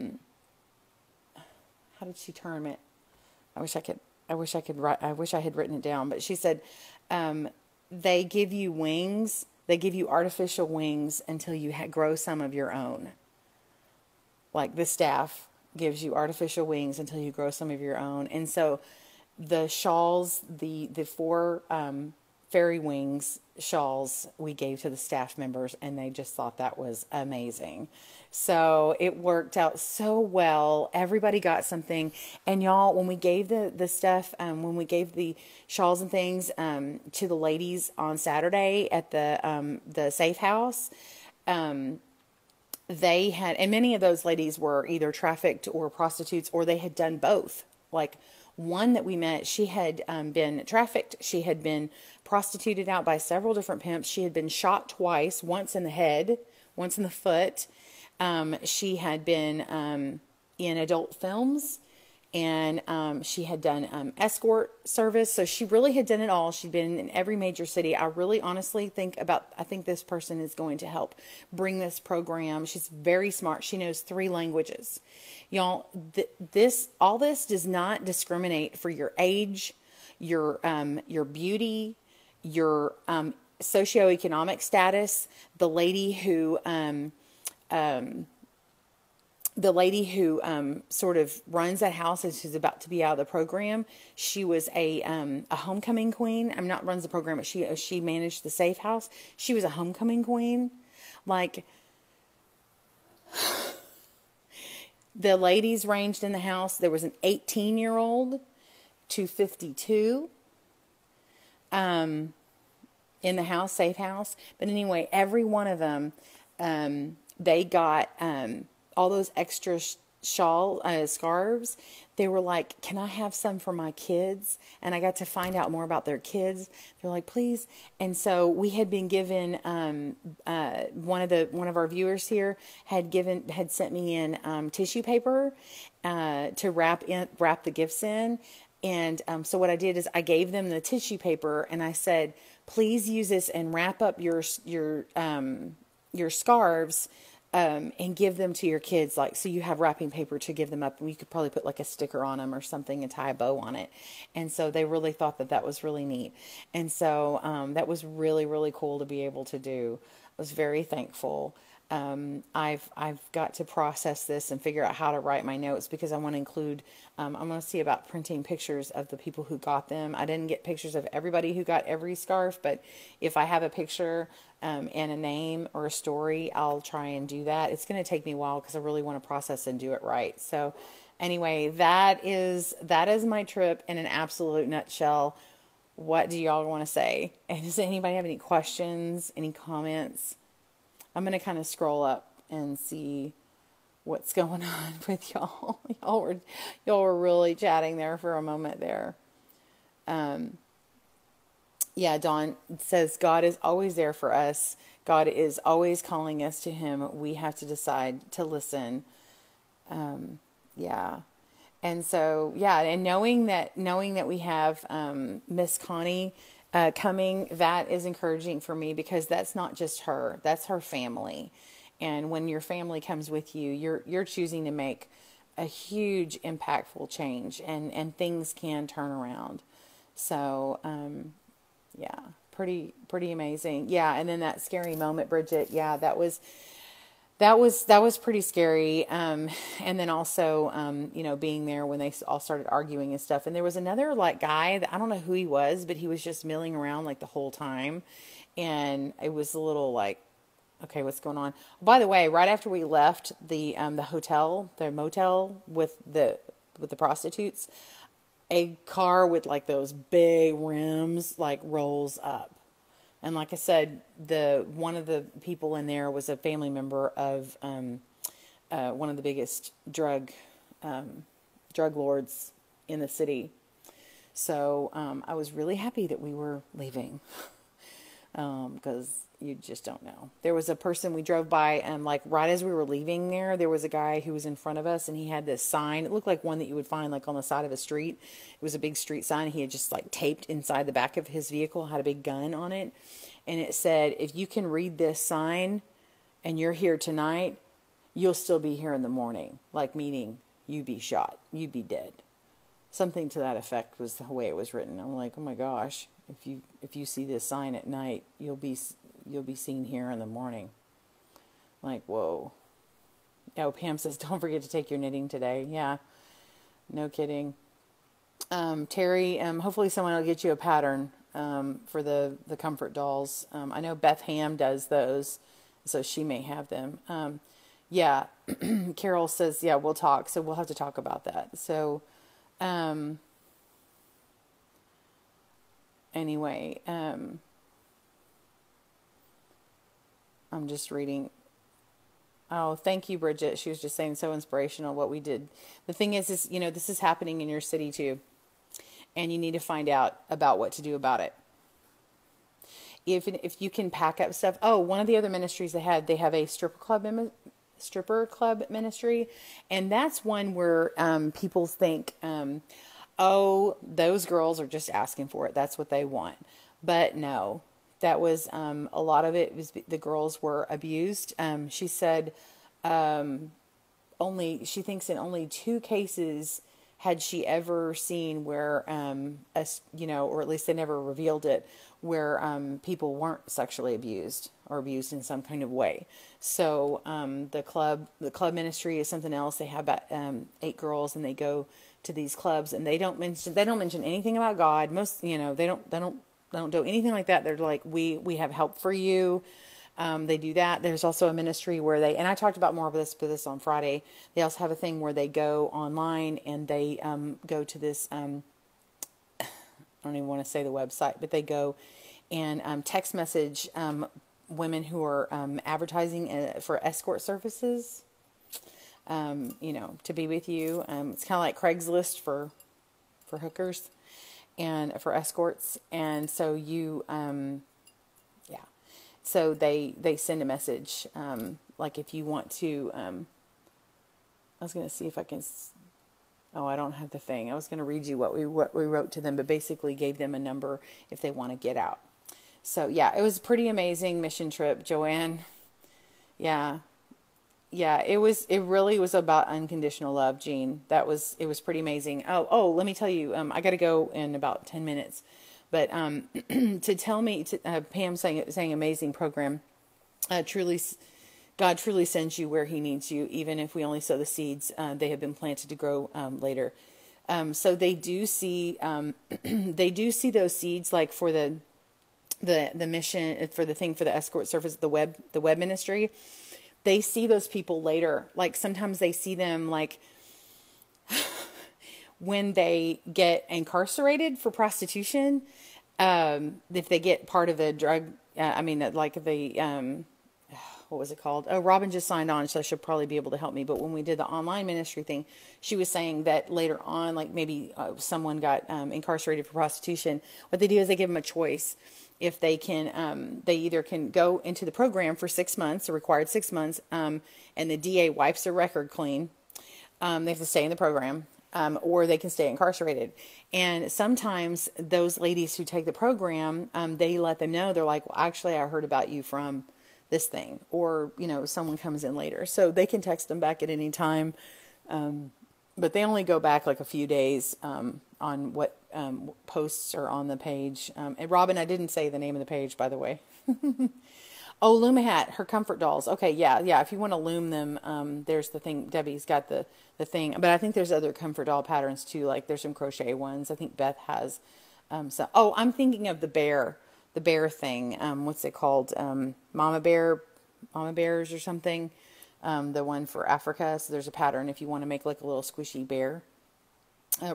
did she term it? I wish I had written it down, but she said, they give you wings They give you artificial wings until you grow some of your own. Like the staff gives you artificial wings until you grow some of your own. And so the shawls, the four fairy wings shawls we gave to the staff members, and they just thought that was amazing. So it worked out so well. Everybody got something. And y'all, when we gave the stuff, when we gave the shawls and things to the ladies on Saturday at the safe house, they had, and many of those ladies were either trafficked or prostitutes, or they had done both. Like one that we met, she had been trafficked. She had been prostituted out by several different pimps. She had been shot twice, once in the head, once in the foot. She had been in adult films, and she had done escort service. So she really had done it all. She'd been in every major city. I really honestly think this person is going to help bring this program. She's very smart. She knows 3 languages. Y'all, all this does not discriminate for your age, your beauty, your socioeconomic status. The lady who sort of runs that house, and she's about to be out of the program. She was a homecoming queen. I'm not runs the program, but she managed the safe house. She was a homecoming queen. Like, the ladies ranged in the house. There was an 18-year-old to 52 in the house, safe house. But anyway, every one of them, they got all those extra scarves. They were like, can I have some for my kids? And I got to find out more about their kids. They're like, please. And so we had been given, one of our viewers here had sent me in tissue paper to wrap the gifts in. And so what I did is I gave them the tissue paper, and I said, please use this and wrap up your scarves. And give them to your kids, like, so you have wrapping paper to give them up, and you could probably put like a sticker on them or something and tie a bow on it. And so they really thought that was really neat. And so that was really, really cool to be able to do. I was very thankful. I've got to process this and figure out how to write my notes, because I want to include, I'm going to see about printing pictures of the people who got them. I didn't get pictures of everybody who got every scarf, but if I have a picture and a name or a story, I'll try and do that. It's going to take me a while because I really want to process and do it right. So anyway, that is my trip in an absolute nutshell. What do y'all want to say? And does anybody have any questions, any comments? I'm going to kind of scroll up and see what's going on with y'all. Y'all were really chatting there for a moment there. Yeah, Dawn says, God is always there for us. God is always calling us to Him. We have to decide to listen. Yeah. And so, yeah, and knowing that we have Miss Connie coming, that is encouraging for me, because that's not just her, that's her family. And when your family comes with you, you're choosing to make a huge impactful change, and things can turn around. So, yeah, pretty amazing. Yeah. And then that scary moment, Bridget. Yeah, that was pretty scary. And then also, being there when they all started arguing and stuff. And there was another guy that I don't know who he was, but he was just milling around the whole time. And it was a little okay, what's going on? By the way, right after we left the motel with the prostitutes, a car with those big rims rolls up. And like I said, one of the people in there was a family member of one of the biggest drug lords in the city. So I was really happy that we were leaving, because you just don't know. There was a person we drove by, and right as we were leaving there was a guy who was in front of us, and he had this sign. It looked like one that you would find on the side of a street. It was a big street sign. He had just taped inside the back of his vehicle, had a big gun on it. And it said, if you can read this sign and you're here tonight, you'll still be here in the morning. Meaning you'd be shot, you'd be dead. Something to that effect was the way it was written. I'm like, oh my gosh, if you see this sign at night, you'll be you'll be seen here in the morning. Like, whoa. Oh, Pam says, don't forget to take your knitting today. Yeah, no kidding. Terry, hopefully someone will get you a pattern for the comfort dolls. I know Beth Ham does those, so she may have them. Yeah, Carol says, yeah, we'll talk. So we'll have to talk about that. So anyway, I'm just reading. Oh, thank you, Bridget. She was just saying so inspirational what we did. The thing is, this is happening in your city too. And you need to find out about what to do about it. If you can pack up stuff. Oh, one of the other ministries they have a stripper club ministry, and that's one where people think, oh, those girls are just asking for it. That's what they want. But no, that was a lot of it was the girls were abused. She said she thinks in only 2 cases had she ever seen where, or at least they never revealed it, where people weren't sexually abused or abused in some kind of way. So the club ministry is something else. They have about 8 girls, and they go to these clubs, and they don't mention anything about God. Most, they don't do anything like that. They're like, we have help for you. They do that. There's also a ministry where and I talked about more of this on Friday. They also have a thing where they go online and they go to this, I don't even want to say the website, but they go and text message women who are advertising for escort services, to be with you. It's kind of like Craigslist for hookers and for escorts. And so so they send a message, like if you want to, I was going to see if I can, I don't have the thing. I was going to read you what we wrote to them, but basically gave them a number if they want to get out. So yeah, it was a pretty amazing mission trip, Joanne. Yeah. It really was about unconditional love, Jean. It was pretty amazing. Oh, let me tell you, I got to go in about 10 minutes. But to tell me, Pam saying amazing program, God truly sends you where He needs you, even if we only sow the seeds. They have been planted to grow later. So they do see those seeds, like for the mission, for the thing for the escort service, the web ministry. They see those people later. Like sometimes they see them like when they get incarcerated for prostitution, if they get part of the drug, what was it called? Oh, Robin just signed on, so she'll probably be able to help me. But when we did the online ministry thing, she was saying that later on, like maybe someone got incarcerated for prostitution. What they do is they give them a choice. If they can, they either can go into the program for 6 months, a required 6 months, and the DA wipes their record clean. They have to stay in the program. Or they can stay incarcerated. And sometimes those ladies who take the program, they let them know, they're like, well, actually, I heard about you from this thing. Or, someone comes in later. So they can text them back at any time. But they only go back like a few days on what posts are on the page. And Robin, I didn't say the name of the page, by the way. Oh, Lumahat, her comfort dolls. Okay, yeah. If you want to loom them, there's the thing. Debbie's got the thing. But I think there's other comfort doll patterns too. Like there's some crochet ones. I think Beth has some. Oh, I'm thinking of the bear thing. What's it called? Mama bears or something. The one for Africa. So there's a pattern if you want to make like a little squishy bear.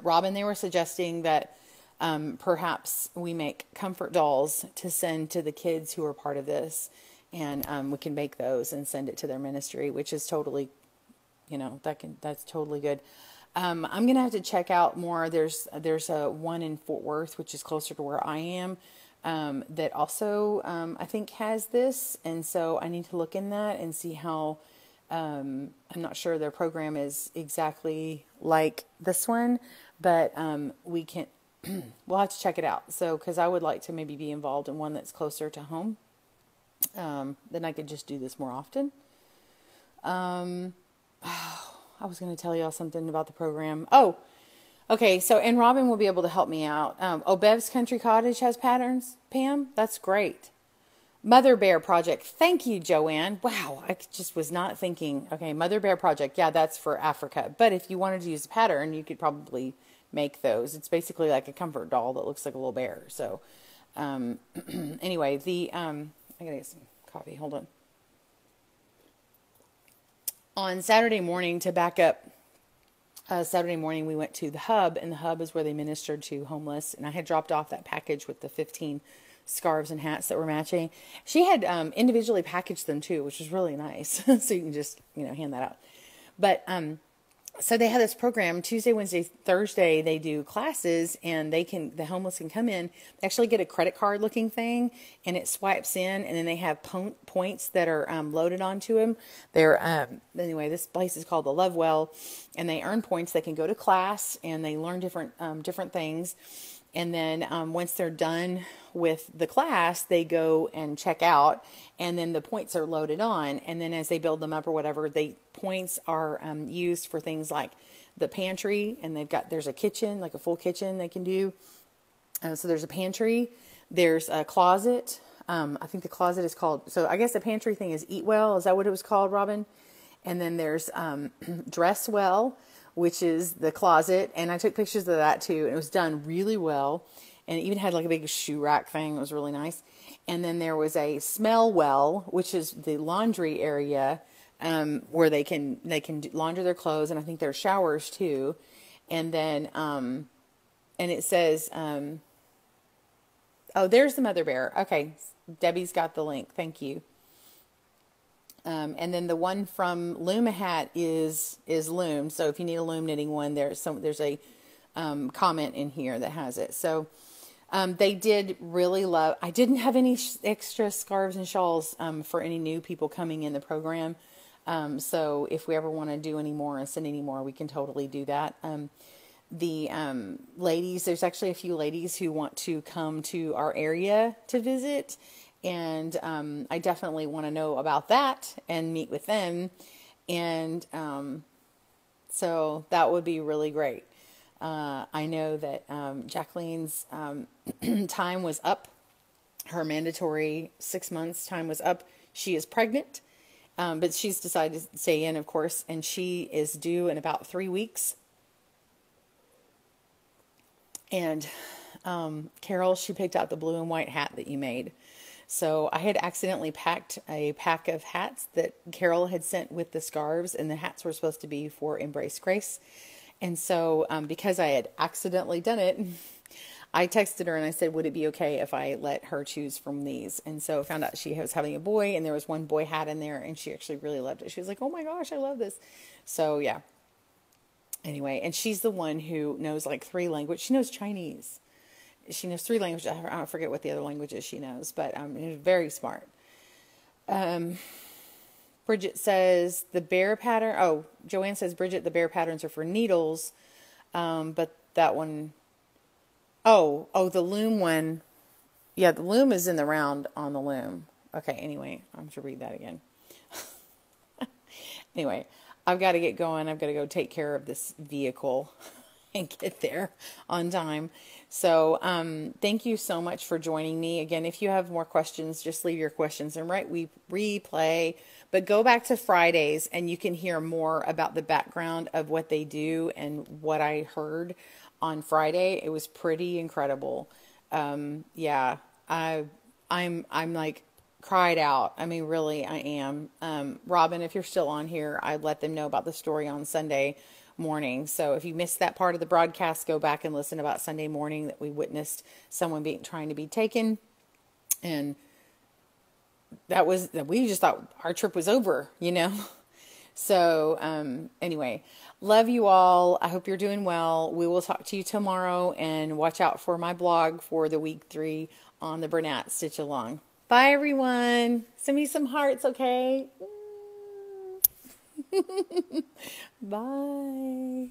Robin, they were suggesting that perhaps we make comfort dolls to send to the kids who are part of this. And we can make those and send it to their ministry, which is totally, that's totally good. I'm going to have to check out more. There's a one in Fort Worth, which is closer to where I am, that also, I think has this. And so I need to look in that and see how, I'm not sure their program is exactly like this one, but, we'll have to check it out. So, cause I would like to maybe be involved in one that's closer to home. Then I could just do this more often. I was going to tell y'all something about the program. Oh, okay. So, and Robin will be able to help me out. Bev's Country Cottage has patterns, Pam. That's great. Mother Bear Project. Thank you, Joanne. Wow, I just was not thinking. Okay, Mother Bear Project. Yeah, that's for Africa. But if you wanted to use a pattern, you could probably make those. It's basically like a comfort doll that looks like a little bear. So, anyway, I gotta get some coffee. Hold on. On Saturday morning, to back up, Saturday morning we went to the hub, and the hub is where they ministered to homeless. And I had dropped off that package with the 15 scarves and hats that were matching. She had individually packaged them too, which was really nice. So you can just, hand that out. But so they have this program Tuesday, Wednesday, Thursday. They do classes, and the homeless can come in. They actually get a credit card looking thing, and it swipes in, and then they have points that are loaded onto them. Anyway, this place is called the Love Well, and they earn points. They can go to class, and they learn different things. And then once they're done with the class, they go and check out, and then the points are loaded on. And then as they build them up or whatever, the points are used for things like the pantry, and there's a kitchen, like a full kitchen they can do. So there's a pantry, there's a closet. I think the closet is called, so I guess the pantry thing is Eat Well. Is that what it was called, Robin? And then there's Dress Well, which is the closet. And I took pictures of that too. And it was done really well. And it even had like a big shoe rack thing. It was really nice. And then there was a Smell Well, which is the laundry area, where they can launder their clothes. And I think there are showers too. And then, and it says, oh, there's the Mother Bear. Okay. Debbie's got the link. Thank you. And then the one from Loom a Hat is Loom. So if you need a loom knitting one, there's a comment in here that has it. So they did really love. I didn't have any extra scarves and shawls for any new people coming in the program. So if we ever want to do any more and send any more, we can totally do that. The ladies, there's actually a few ladies who want to come to our area to visit. And I definitely want to know about that and meet with them. And so that would be really great. I know that Jacqueline's time was up. Her mandatory 6 months time was up. She is pregnant, but she's decided to stay in, of course, and she is due in about 3 weeks. And Carol, she picked out the blue and white hat that you made. So I had accidentally packed a pack of hats that Carol had sent with the scarves, and the hats were supposed to be for Embrace Grace. And so because I had accidentally done it, I texted her and I said, would it be okay if I let her choose from these? And so I found out she was having a boy, and there was one boy hat in there, and she actually really loved it. She was like, oh my gosh, I love this. So yeah. Anyway, and she's the one who knows like 3 languages. She knows Chinese. She knows 3 languages. I forget what the other languages she knows, but very smart. Bridget says the bear pattern. Oh, Joanne says, Bridget, the bear patterns are for needles. But that one, the loom one. Yeah, the loom is in the round on the loom. Okay, anyway, I'm going to read that again. Anyway, I've got to get going. I've got to go take care of this vehicle and get there on time. So thank you so much for joining me. Again, if you have more questions, just leave your questions and we replay. But go back to Fridays and you can hear more about the background of what they do and what I heard on Friday. It was pretty incredible. Yeah, I'm like cried out. I mean, really, I am. Robin, if you're still on here, I let them know about the story on Sunday morning. So if you missed that part of the broadcast, go back and listen about Sunday morning that we witnessed someone trying to be taken. And we just thought our trip was over, So, anyway, love you all. I hope you're doing well. We will talk to you tomorrow, and watch out for my blog for the week 3 on the Bernat Stitch Along. Bye everyone. Send me some hearts. Okay. Bye.